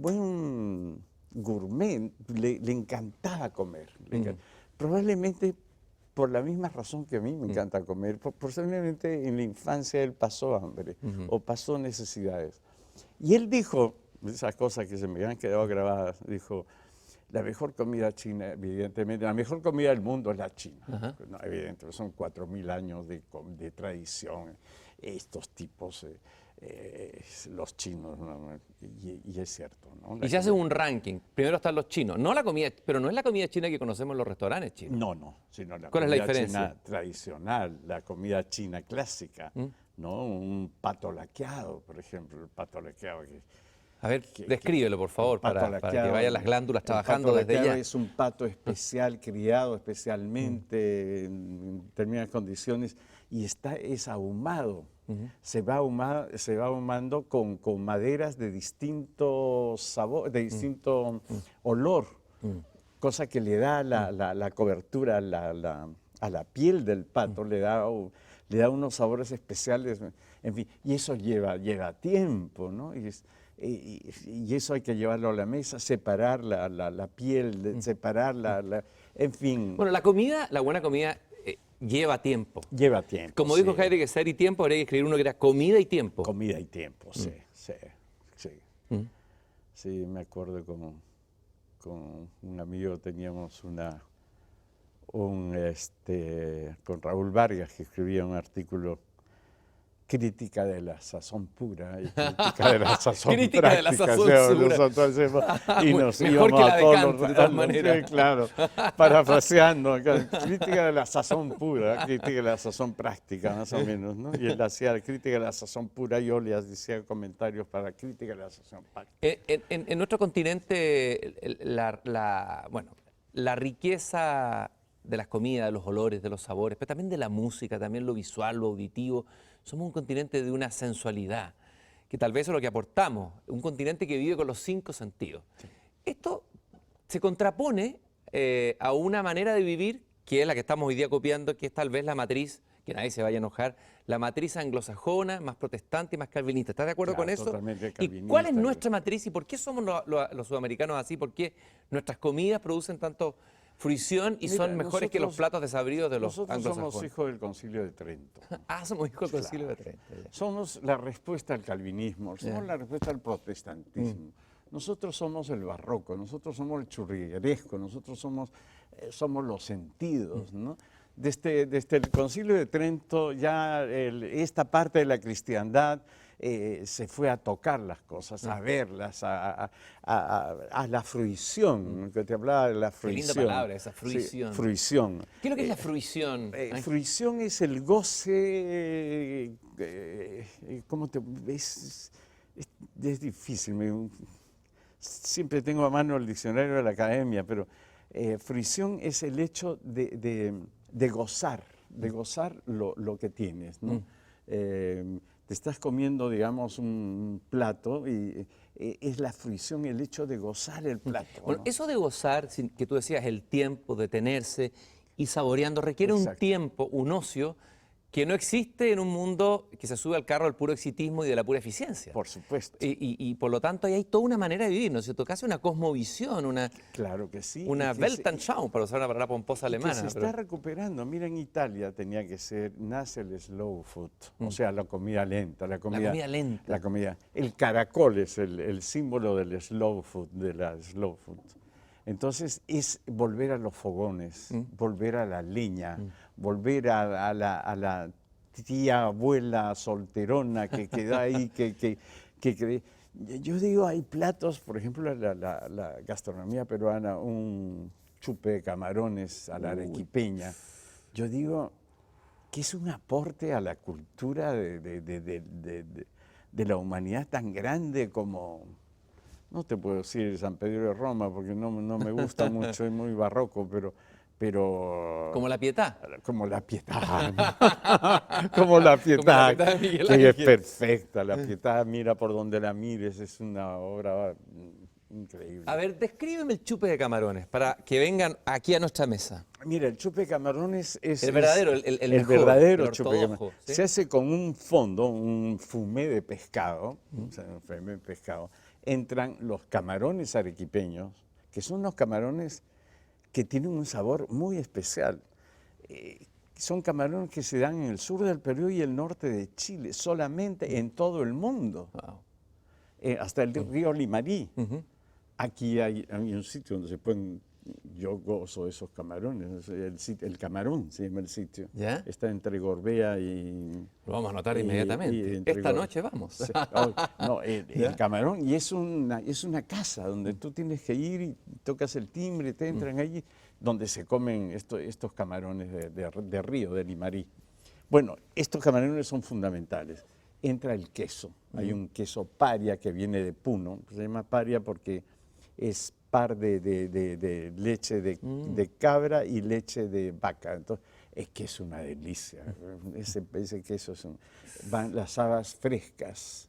buen gourmet, le encantaba comer. Probablemente por la misma razón que a mí me encanta comer, posiblemente en la infancia él pasó hambre o pasó necesidades. Y él dijo, esas cosas que se me han quedado grabadas, dijo, la mejor comida china, evidentemente, la mejor comida del mundo es la china. No, evidentemente, son 4000 años de tradición, estos tipos, los chinos, ¿no? Y es cierto, ¿no? Y se hace un ranking, primero están los chinos, no la comida, pero no es la comida china que conocemos en los restaurantes chinos. No, sino la ¿Cuál es la comida diferencia? china tradicional, la comida china clásica, ¿no? Un pato laqueado, por ejemplo, el pato laqueado que... A ver, descríbelo, por favor, para que vayan las glándulas trabajando desde ya. Es un pato especial, criado especialmente en determinadas condiciones y es ahumado. Se va ahumando con maderas de distinto sabor, de distinto olor, cosa que le da la cobertura a la piel del pato, le da unos sabores especiales, en fin, y eso lleva tiempo, ¿no? Y eso hay que llevarlo a la mesa, separar la piel, separar en fin. Bueno, la buena comida lleva tiempo. Lleva tiempo. Como dijo Heidegger, ser y tiempo, habría que escribir uno que era comida y tiempo. Comida y tiempo, sí. Sí, me acuerdo con un amigo teníamos con Raúl Vargas, que escribía un artículo crítica de la sazón pura y crítica de la sazón crítica práctica. De la sazón nosotros y nos mejor íbamos que la a de todos Kant, de todas maneras. Sí, claro, parafraseando, crítica de la sazón pura, crítica de la sazón práctica, más o menos, ¿no? Y él hacía crítica de la sazón pura y yo le hacía comentarios para crítica de la sazón práctica. En nuestro continente, la riqueza de las comidas, de los olores, de los sabores, pero también de la música, también lo visual, lo auditivo. Somos un continente de una sensualidad, que tal vez es lo que aportamos, un continente que vive con los 5 sentidos. Sí. Esto se contrapone a una manera de vivir que es la que estamos hoy día copiando, que es tal vez la matriz, que nadie se vaya a enojar, la matriz anglosajona, más protestante y más calvinista. ¿Estás de acuerdo con eso? Totalmente calvinista. ¿Y cuál es nuestra matriz y por qué somos los sudamericanos así? ¿Por qué nuestras comidas producen tanto fruición y Mira, son mejores que los nosotros- platos desabridos de los Nosotros somos anglosajones. hijos del Concilio de Trento. Ah, somos hijos del Concilio de Trento. Ya. Somos la respuesta al calvinismo, somos Ya. la respuesta al protestantismo. Nosotros somos el barroco, nosotros somos el churrigueresco, nosotros somos los sentidos, ¿no? Desde el Concilio de Trento ya esta parte de la cristiandad se fue a tocar las cosas, a verlas, a la fruición, que te hablaba de la Qué linda fruición. palabra esa, fruición. Sí, fruición. ¿Qué es lo que es la fruición? Ángel? Fruición es el goce, ¿cómo te es difícil, siempre tengo a mano el diccionario de la academia, pero fruición es el hecho de gozar lo que tienes, ¿no? Te estás comiendo, digamos, un plato y es la fruición, el hecho de gozar el plato. Bueno, ¿no? eso de gozar, que tú decías, el tiempo, detenerse y saboreando, requiere un Exacto. tiempo, un ocio, que no existe en un mundo que se sube al carro del puro exitismo y de la pura eficiencia. Por supuesto. Y por lo tanto ahí hay toda una manera de vivir, ¿no es cierto? Casi una cosmovisión, Claro que sí. una y que se- Weltanschauung, para usar una palabra pomposa y que alemana. se está pero- recuperando. Mira, en Italia nace el slow food, o sea, la comida lenta, la comida lenta. La comida. El caracol es el símbolo del slow food, de la slow food. Entonces es volver a los fogones, volver a la leña, volver a la tía abuela solterona que queda ahí, yo digo, hay platos, por ejemplo, la gastronomía peruana, un chupe de camarones a la arequipeña. Yo digo que es un aporte a la cultura de la humanidad tan grande como, no te puedo decir San Pedro de Roma, porque no me gusta mucho, es muy barroco, pero Como la Pietà. como la Pietà, ¿no? Como la Pietà, Pietà de Miguel que es Ángel. perfecta. La Pietà, mira por donde la mires, es una obra increíble. A ver, descríbeme el chupe de camarones para que vengan aquí a nuestra mesa. Mira, el chupe de camarones es... El verdadero, el mejor, verdadero el chupe de camarones. ortodoxo, ¿sí? Se hace con un fondo, un fumé de pescado, o sea, un fumé de pescado. Entran los camarones arequipeños, que son unos camarones que tienen un sabor muy especial. Son camarones que se dan en el sur del Perú y el norte de Chile, solamente en todo el mundo, Wow. hasta el río Limarí. Aquí hay un sitio donde se pueden, yo gozo esos camarones, el Camarón se llama el sitio. ¿Ya? Está entre Gorbea y... Lo vamos a anotar y inmediatamente. entre Esta noche vamos. Sí, no, el Camarón, y es una casa donde tú tienes que ir y tocas el timbre, te entran allí, donde se comen estos camarones de río, de Limarí. Bueno, estos camarones son fundamentales. Entra el queso, hay un queso paria que viene de Puno, se llama paria porque es par de leche de cabra y leche de vaca. Entonces, es que es una delicia. Ese queso van las habas frescas,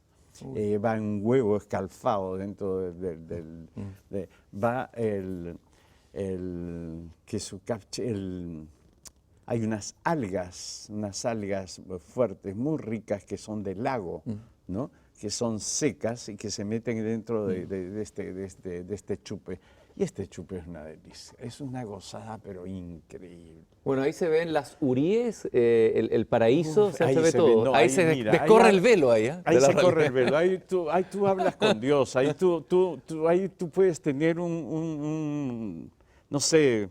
va un huevo escalfado dentro va el queso capche, hay unas algas fuertes, muy ricas, que son del lago, ¿no? Que son secas y que se meten dentro de este chupe. Y este chupe es una delicia, es una gozada, pero increíble. Bueno, ahí se ven las uríes, el paraíso, Uf, se ahí ve se todo. ve, no, ahí ahí se mira, descorre ahí el velo ahí, ¿eh? Ahí de la se corre realidad. el velo, ahí tú hablas con Dios, ahí tú puedes tener no sé,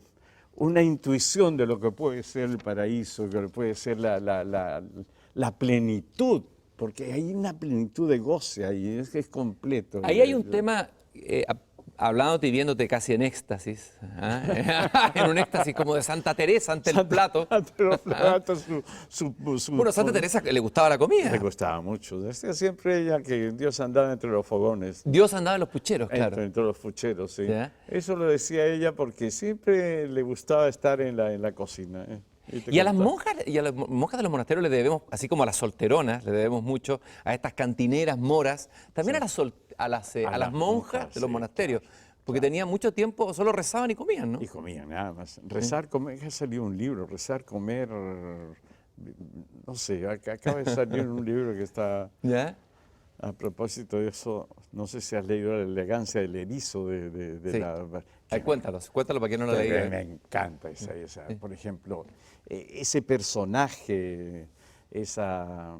una intuición de lo que puede ser el paraíso, que puede ser la plenitud, porque hay una plenitud de goce ahí, es completo. Ahí hay un tema, hablándote y viéndote casi en éxtasis, ¿ah? En un éxtasis como de Santa Teresa ante el plato. Los platos, Bueno, a Santa Teresa le gustaba la le comida. gustaba mucho. Decía siempre ella que Dios andaba entre los fogones. Dios andaba en los pucheros, claro. Entre los pucheros, sí. ¿Ya? Eso lo decía ella porque siempre le gustaba estar en la cocina. Y a las monjas de los monasterios le debemos, así como a las solteronas, le debemos mucho, a estas cantineras moras, también a las monjas de los sí, monasterios, porque tenían mucho tiempo, solo rezaban y comían, ¿no? Y comían nada más. Rezar, comer, ya salió un libro, rezar, comer, no sé, acaba de salir un libro que está, ¿Ya? a propósito de eso, no sé si has leído La elegancia del erizo Sí. Ay, cuéntalo para que no lo leí. Me encanta esa. Por ejemplo, ese personaje, esa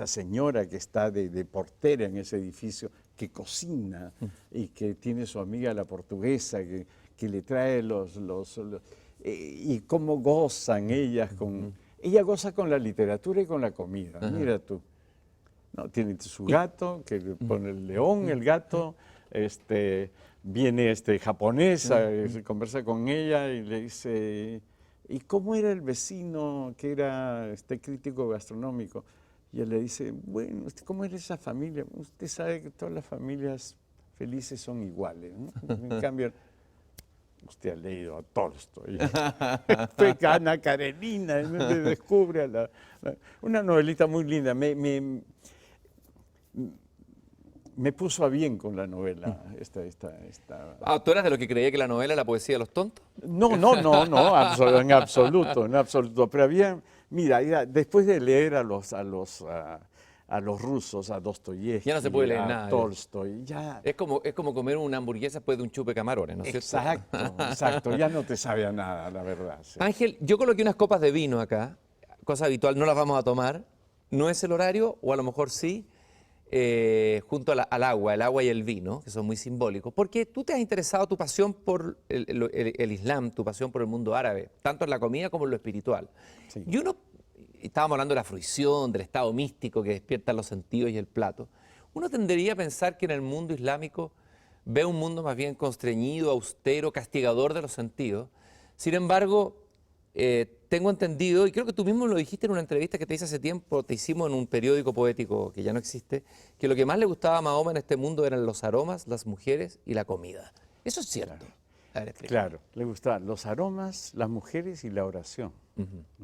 señora que está de portera en ese edificio, que cocina y que tiene su amiga la portuguesa, que le trae y cómo gozan ellas con... Ella goza con la literatura y con la comida, mira tú. No, tiene su gato, que le pone el león, el gato, viene japonesa, conversa con ella y le dice, ¿y cómo era el vecino que era crítico gastronómico? Y él le dice, bueno, ¿cómo era esa familia? Usted sabe que todas las familias felices son iguales, ¿no? En cambio, usted ha leído a Tolstoy, Ana Karenina, descubre una novelita muy linda. Me puso a bien con la novela. ¿Tú eras de lo que creía que la novela era la poesía de los tontos? No, en absoluto. Pero mira, después de leer a los rusos, a Dostoyevsky, ya no se puede leer a nada. Tolstoy, ya... Es como comer una hamburguesa después de un chupe de camarones, ¿no es cierto? Exacto, ya no te sabe a nada, la verdad. Sí. Ángel, yo coloqué unas copas de vino acá, cosa habitual, no las vamos a tomar, no es el horario, o a lo mejor sí, junto al agua, el agua y el vino, que son muy simbólicos, porque tú te has interesado, tu pasión por el Islam, tu pasión por el mundo árabe, tanto en la comida como en lo espiritual. Sí. Y estábamos hablando de la fruición, del estado místico que despierta los sentidos y el plato. Uno tendería a pensar que en el mundo islámico ve un mundo más bien constreñido, austero, castigador de los sentidos. Sin embargo, tengo entendido, y creo que tú mismo lo dijiste en una entrevista que te hice hace tiempo, te hicimos en un periódico poético que ya no existe, que lo que más le gustaba a Mahoma en este mundo eran los aromas, las mujeres y la comida. ¿Eso es cierto? Claro, a ver, claro, le gustaban los aromas, las mujeres y la oración.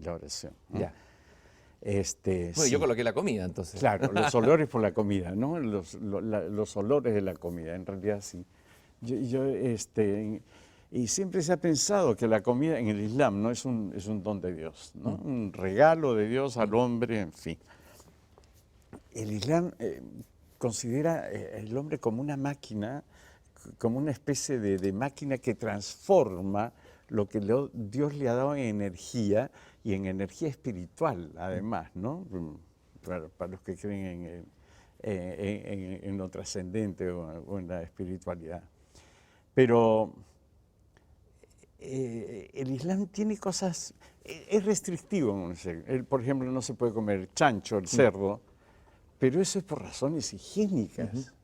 La oración. ¿No? Ya. Bueno, sí. Yo coloqué la comida, entonces. Claro, los olores por la comida, ¿no? Los olores de la comida, en realidad sí. Y siempre se ha pensado que la comida en el Islam no es un don de Dios, ¿no? Un regalo de Dios al hombre, en fin. El Islam considera el hombre como una máquina, como una especie de máquina que transforma lo que Dios le ha dado en energía y en energía espiritual, además, ¿no? Para los que creen en lo trascendente o en la espiritualidad. Pero el Islam tiene cosas, es restrictivo. Por ejemplo, no se puede comer chancho, el cerdo, pero eso es por razones higiénicas.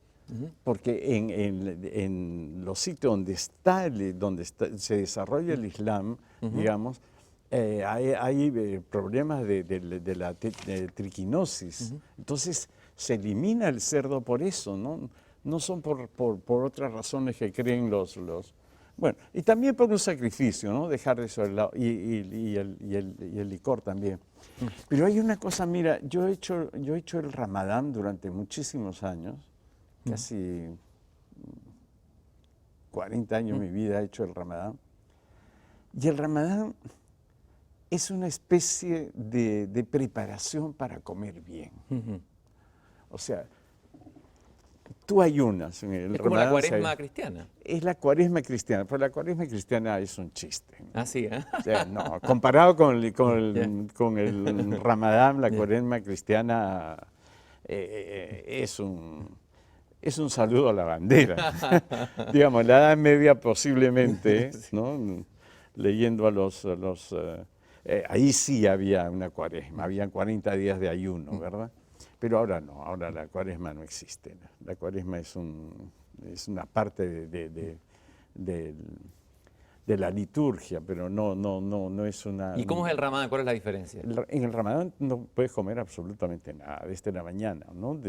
Porque en los sitios donde se desarrolla el Islam, digamos, hay problemas de la triquinosis. Entonces se elimina el cerdo por eso, ¿no? No son por otras razones que creen los... Bueno, y también por un sacrificio, ¿no? Dejar eso al lado, y el licor también. Pero hay una cosa, mira, yo he hecho el Ramadán durante muchísimos años, casi 40 años de mi vida he hecho el Ramadán. Y el Ramadán es una especie de preparación para comer bien. O sea, tú ayunas en el Ramadán. Es como la cuaresma cristiana. Es la cuaresma cristiana, pero la cuaresma cristiana es un chiste. Ah, sí, ¿eh? O sea, no, comparado con el Ramadán, la cuaresma cristiana es un saludo a la bandera. Digamos, la Edad Media posiblemente, ¿no? Leyendo a los ahí sí había una cuaresma, habían 40 días de ayuno, ¿verdad? Pero ahora no, ahora la cuaresma no existe. La cuaresma es una parte de la liturgia, pero no es una... ¿Y cómo es el Ramadán? ¿Cuál es la diferencia? En el Ramadán no puedes comer absolutamente nada, desde la mañana, ¿no?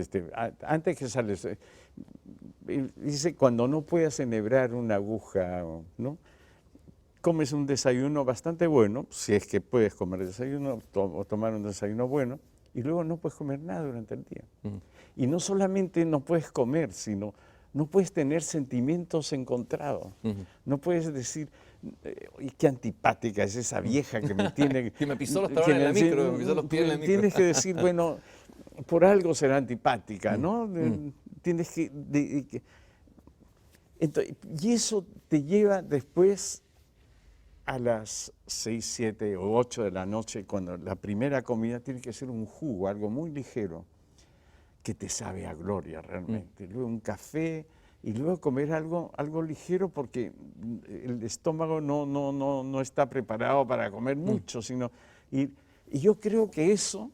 Antes que sales, dice, cuando no puedas enhebrar una aguja, ¿no? Comes un desayuno bastante bueno, si es que puedes comer desayuno o tomar un desayuno bueno, y luego no puedes comer nada durante el día. Y no solamente no puedes comer, sino no puedes tener sentimientos encontrados. No puedes decir, qué antipática es esa vieja que me tiene... que me pisó los talones en la micro, me pisó los pies en la micro. Tienes que decir, bueno, por algo será antipática, ¿no? Tienes que... Entonces, y eso te lleva después a las 6, 7 o 8 de la noche, cuando la primera comida tiene que ser un jugo, algo muy ligero, que te sabe a gloria realmente. Luego un café y luego comer algo ligero porque el estómago no está preparado para comer mucho, sino... Y yo creo que eso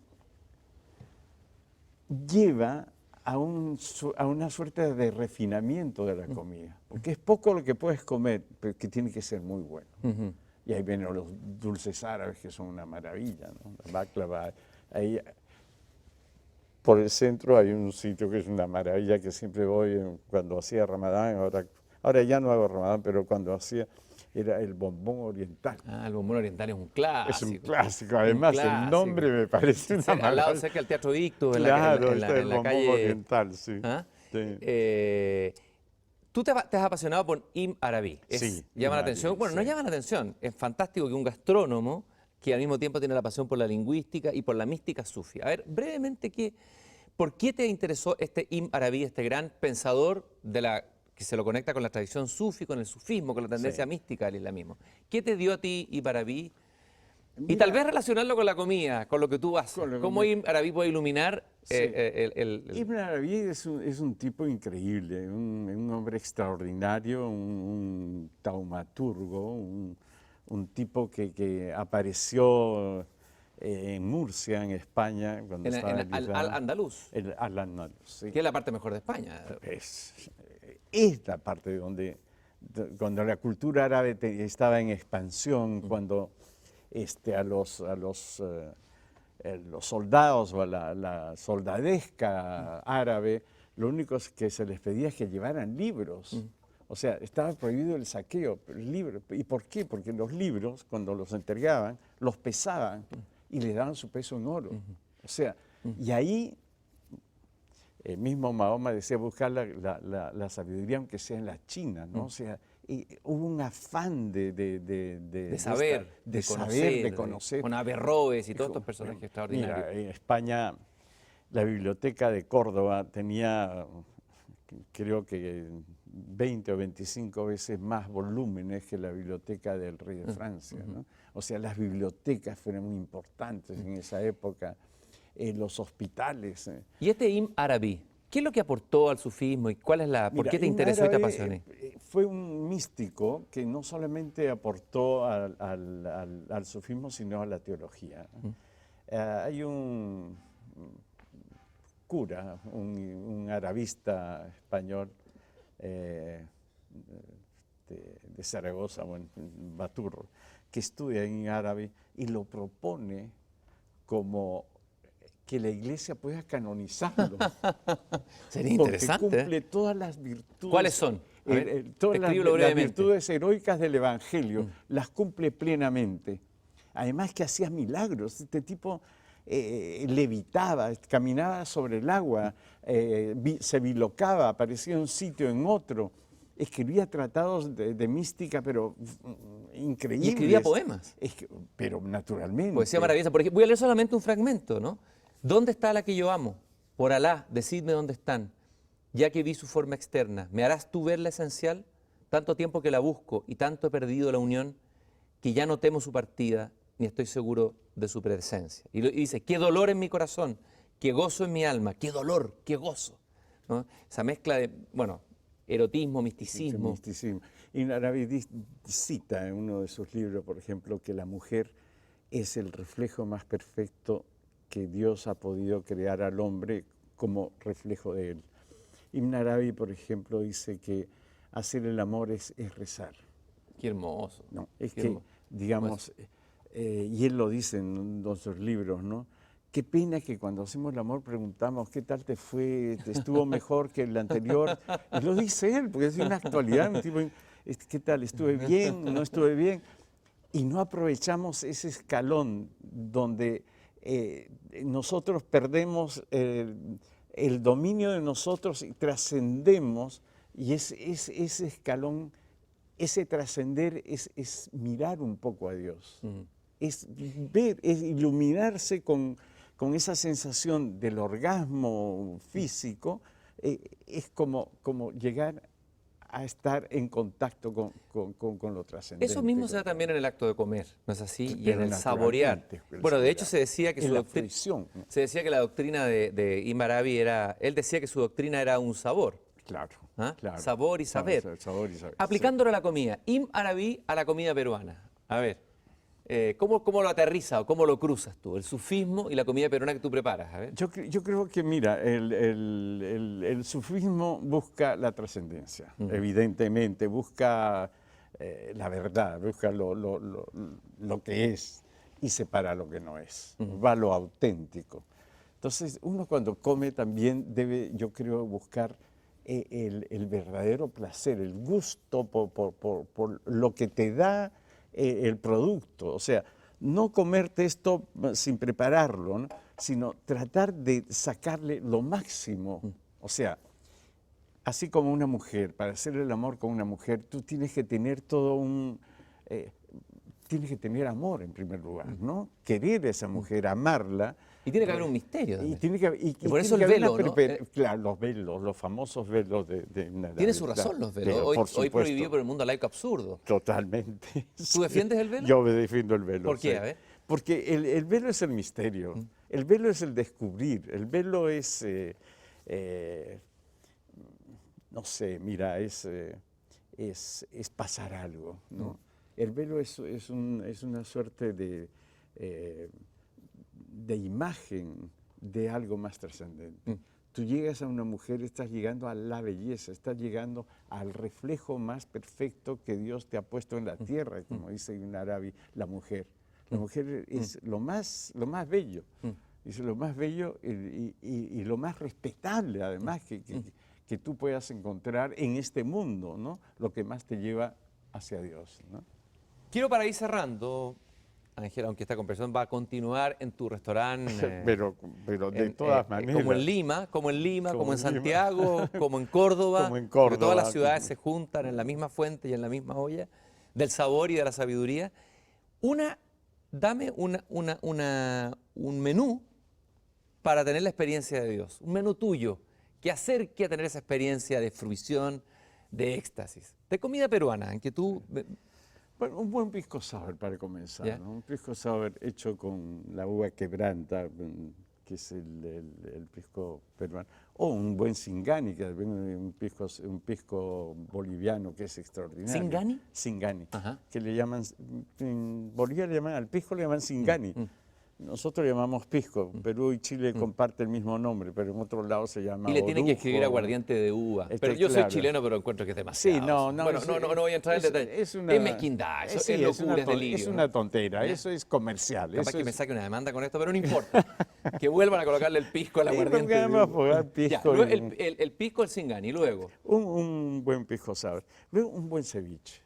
lleva a una suerte de refinamiento de la comida, porque es poco lo que puedes comer, pero que tiene que ser muy bueno. Y ahí vienen los dulces árabes, que son una maravilla, ¿no? La baklava. Ahí, por el centro hay un sitio que es una maravilla, que siempre voy cuando hacía Ramadán, ahora ya no hago Ramadán, pero cuando hacía, era el bombón oriental. Ah, el bombón oriental es un clásico. Es un clásico, además el nombre me parece una maravilla. Al lado, cerca del Teatro Victus, Claro, en está el la bombón calle... oriental, sí. ¿Ah? Sí. Tú te has apasionado por Ibn Arabi. Sí, llama la Ibn atención. Arabi, Bueno, no sí. llama la atención. Es fantástico que un gastrónomo que al mismo tiempo tiene la pasión por la lingüística y por la mística sufi. A ver, brevemente, ¿por qué te interesó este Ibn Arabi, este gran pensador que se lo conecta con la tradición sufi, con el sufismo, con la tendencia mística del islamismo? ¿Qué te dio a ti Ibn Arabi? Y tal vez relacionarlo con la comida, con lo que tú haces. ¿Cómo Ibn Arabi puede iluminar Ibn Arabi es un tipo increíble, un hombre extraordinario, un taumaturgo, un tipo que apareció en Murcia, en España, cuando estaba en Al-Andalus, Al-Andalus, sí. que es la parte mejor de España. Es la parte cuando la cultura árabe estaba en expansión, cuando a los soldados o a la soldadesca árabe, lo único que se les pedía es que llevaran libros. O sea, estaba prohibido el saqueo, libros. ¿Y por qué? Porque los libros, cuando los entregaban, los pesaban y le daban su peso en oro. O sea, y ahí el mismo Mahoma decía buscar la sabiduría, aunque sea en la China, ¿no? O sea, hubo un afán de saber, de conocer. Con Averroes y todos estos personajes extraordinarios. Mira, en España la biblioteca de Córdoba tenía, creo que 20 o 25 veces más volúmenes que la biblioteca del rey de Francia, ¿no? O sea, las bibliotecas fueron muy importantes en esa época, los hospitales. ¿Y este Ibn Arabi, qué es lo que aportó al sufismo y por qué te interesó y te apasionó? Fue un místico que no solamente aportó al sufismo, sino a la teología. Hay un cura, un arabista español de Zaragoza, Baturro, que estudia en árabe y lo propone como que la iglesia pueda canonizarlo. Sería interesante. Porque cumple todas las virtudes. ¿Cuáles son? Todas las virtudes heroicas del Evangelio, las cumple plenamente. Además que hacía milagros. Este tipo levitaba, caminaba sobre el agua, se bilocaba, aparecía en un sitio, en otro. Escribía tratados de mística, pero increíbles. Y escribía poemas. Pero naturalmente. Poesía maravillosa. Por ejemplo, voy a leer solamente un fragmento, ¿no? ¿Dónde está la que yo amo? Por Alá, decidme dónde están. Ya que vi su forma externa, ¿me harás tú ver la esencial? Tanto tiempo que la busco y tanto he perdido la unión que ya no temo su partida ni estoy seguro de su presencia. Y dice, qué dolor en mi corazón, qué gozo en mi alma, qué dolor, qué gozo, ¿no? Esa mezcla de, bueno, erotismo, misticismo. Y Arabi cita en uno de sus libros, por ejemplo, que la mujer es el reflejo más perfecto que Dios ha podido crear al hombre como reflejo de él. Ibn Arabi, por ejemplo, dice que hacer el amor es rezar. Qué hermoso. No, es que, digamos, y él lo dice en nuestros libros, ¿no? Qué pena que cuando hacemos el amor preguntamos, ¿qué tal te fue? ¿Te estuvo mejor que el anterior? Y lo dice él, porque es una actualidad, un tipo, ¿qué tal? ¿Estuve bien? ¿No estuve bien? Y no aprovechamos ese escalón donde nosotros perdemos el dominio de nosotros y trascendemos, y ese escalón, ese trascender es mirar un poco a Dios, es ver, es iluminarse con esa sensación del orgasmo físico, es como llegar a estar en contacto con lo trascendente. Eso mismo se da también en el acto de comer, ¿no es así? Y en Pero el saborear. naturalmente, Bueno, de hecho se decía que en su la doctrina, fruición, ¿no? se decía que la doctrina de Ibn Arabi era, él decía que su doctrina era un sabor, Claro, ¿ah? claro. Sabor y saber. Sabor y saber. Aplicándolo a la comida, Ibn Arabi a la comida peruana. A ver, ¿cómo lo aterriza o cómo lo cruzas tú? El sufismo y la comida peruana que tú preparas, a ver. Yo creo que, mira, el sufismo busca la trascendencia, evidentemente, busca la verdad, busca lo que es y separa lo que no es, va a lo auténtico. Entonces, uno cuando come también debe, yo creo, buscar el verdadero placer, el gusto por lo que te da el producto. O sea, no comerte esto sin prepararlo, ¿no? Sino tratar de sacarle lo máximo. O sea, así como una mujer, para hacer el amor con una mujer, tú tienes que tener tienes que tener amor en primer lugar, ¿no? Querer a esa mujer, amarla. Y tiene que haber un misterio Y también. tiene que, Y por tiene eso que el haber velo, una ¿no? Claro, los velos, los famosos velos de Nadal. Tiene su razón los velos. Pero, Hoy, por hoy supuesto, prohibido por el mundo laico absurdo. Totalmente. ¿Tú defiendes el velo? Yo me defiendo el velo. ¿Por qué? Sí. A ver. Porque el velo es el misterio. El velo es el descubrir. El velo es, no sé, mira, es pasar algo, ¿no? El velo es una suerte de imagen de algo más trascendente. Tú llegas a una mujer, estás llegando a la belleza, estás llegando al reflejo más perfecto que Dios te ha puesto en la tierra, como dice en Arabi, la mujer. La mujer es lo más bello, es lo más bello y lo más respetable, además, que tú puedas encontrar en este mundo, ¿no? Lo que más te lleva hacia Dios, ¿no? Quiero para ir cerrando, Ángel, aunque esta conversación va a continuar en tu restaurante. Pero de todas maneras. Como en Lima, como en Lima. Santiago, como en Córdoba. Como en Porque todas Córdoba. las ciudades se juntan en la misma fuente y en la misma olla del sabor y de la sabiduría. Dame un menú para tener la experiencia de Dios. Un menú tuyo que acerque a tener esa experiencia de fruición, de éxtasis. De comida peruana, en que tú... Bueno, un buen pisco sour para comenzar, ¿Ya? ¿no? Un pisco sour hecho con la uva quebranta, que es el pisco peruano. O un buen Singani, que es un pisco boliviano que es extraordinario. ¿Singani? Singani. Ajá. Que le llaman, en Bolivia al pisco le llaman Singani. Nosotros le llamamos pisco. Perú y Chile comparten el mismo nombre, pero en otros lados se llama Y le tienen que orujo. escribir aguardiente de uva. Pero yo soy Claro. chileno, pero encuentro que es demasiado. Sí, no. Bueno, no voy a entrar en detalle. Es mezquindad, eso sí, es locura, es delirio. Es ¿no? una tontera, ¿Ya? eso es comercial. Capaz eso que me es- saque una demanda con esto, pero no importa. Que vuelvan a colocarle el pisco al Sí, aguardiente. porque vamos a jugar Ya, pisco. luego el pisco, el Singani, y luego. Un buen pisco sour. Luego un buen ceviche.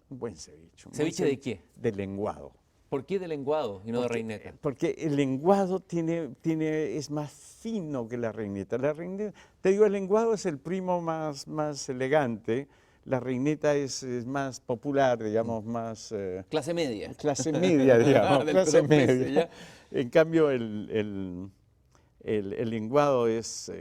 Un buen ceviche. ¿Ceviche de qué? De lenguado. ¿Por qué de lenguado y no de reineta? Porque el lenguado es más fino que la reineta. La reineta, te digo, el lenguado es el primo más elegante. La reineta es más popular, digamos, más... Clase media. clase media, digamos, Del clase trompece, media. ¿ya? En cambio, el lenguado es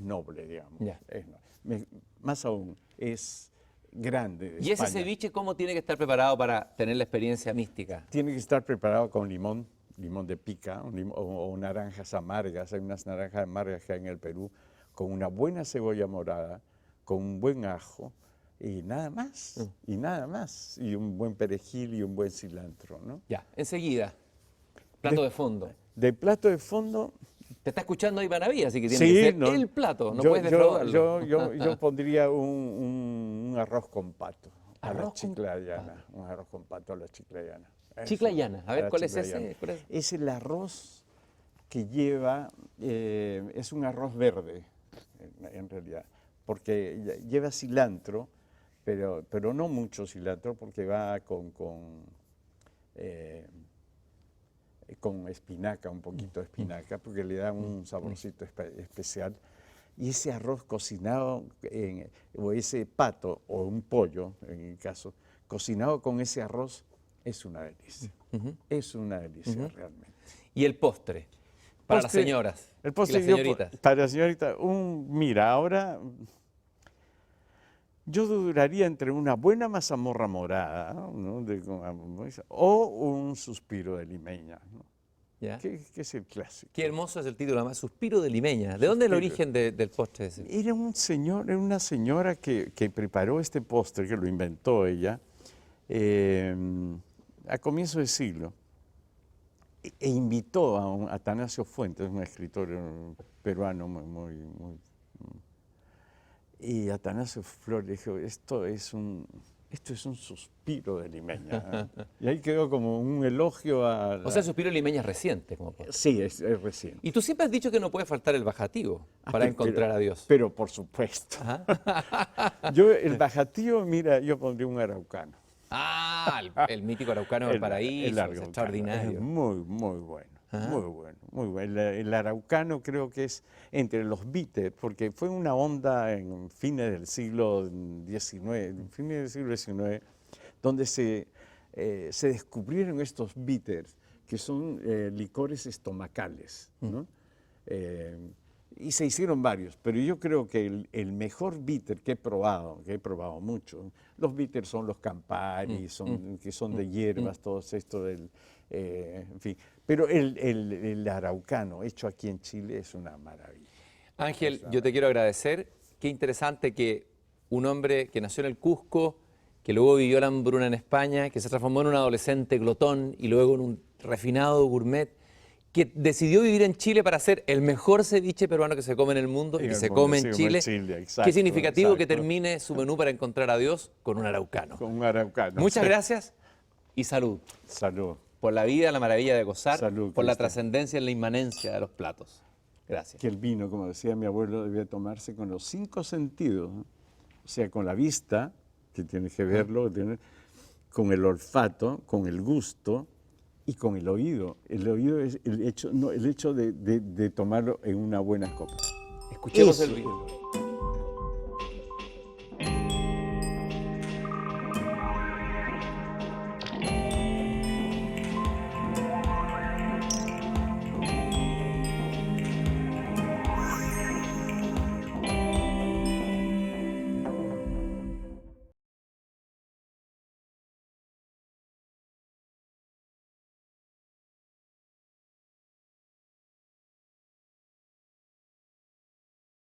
noble, digamos. Ya. Es noble. Más aún, es grande. de ¿Y ese España. ceviche cómo tiene que estar preparado para tener la experiencia mística? Tiene que estar preparado con limón de pica o naranjas amargas. Hay unas naranjas amargas que hay en el Perú, con una buena cebolla morada, con un buen ajo y nada más. Y nada más. Y un buen perejil y un buen cilantro, ¿no? Ya, enseguida. Plato de fondo. De plato de fondo... Te está escuchando ahí Banaví, así que tiene Sí, que ser no, el plato, no yo- puedes defraudarlo. yo pondría un arroz con pato a la Arroz con chiclayana. Un arroz con pato a la chiclayana. Eso, Chiclayana, a ver, la ¿cuál es chiclayana. ese? ¿Cuál es? Es el arroz que lleva, es un arroz verde, en realidad, porque lleva cilantro, pero no mucho cilantro, porque va con espinaca, un poquito de espinaca, porque le da un saborcito especial. Y ese arroz cocinado, o ese pato, o un pollo, en el caso, cocinado con ese arroz, es una delicia. Es una delicia, realmente. Y el postre, para las Postre- señoras El y postre las yo señoritas. para la señorita, mira, ahora Yo dudaría entre una buena mazamorra morada, ¿no? O un suspiro de limeña, ¿no? ¿Ya? Que es el clásico. Qué hermoso es el título, además, Suspiro de Limeña. ¿De dónde es el origen del postre ese? Era una señora que preparó este postre, que lo inventó ella, a comienzo del siglo, e invitó a Atanasio Fuentes, un escritor peruano y Atanasio Flores dijo, esto es un suspiro de limeña. Y ahí quedó como un elogio a... O sea, el Suspiro de Limeña es reciente como postre. Sí, es reciente. Y tú siempre has dicho que no puede faltar el bajativo para encontrar a Dios. Pero por supuesto. Yo, el bajativo, mira, yo pondría un araucano. Ah, el mítico araucano del paraíso, es extraordinario. Es muy bueno, muy bueno. El araucano creo que es entre los bitters, porque fue una onda en fines del siglo XIX, donde se descubrieron estos bitters, que son licores estomacales, ¿no? Y se hicieron varios, pero yo creo que el mejor bitter que he probado mucho, los bitters son los Campari, que son de hierbas, todos esto en fin. Pero el araucano, hecho aquí en Chile, es una maravilla. Ángel, yo te quiero agradecer. Qué interesante que un hombre que nació en el Cusco, que luego vivió la hambruna en España, que se transformó en un adolescente glotón y luego en un refinado gourmet, que decidió vivir en Chile para hacer el mejor ceviche peruano que se come en el mundo y que se come en Chile. Qué significativo que termine su menú para encontrar a Dios con un araucano. Con un araucano. Muchas gracias y salud. Salud. Por la vida, la maravilla de gozar, Salud, por la Cristian. trascendencia y la inmanencia de los platos. Gracias. Que el vino, como decía mi abuelo, debía tomarse con los 5 sentidos, ¿no? O sea, con la vista, que tienes que verlo, con el olfato, con el gusto y con el oído. El oído es el hecho de tomarlo en una buena copa. Escuchemos Eso. el vino.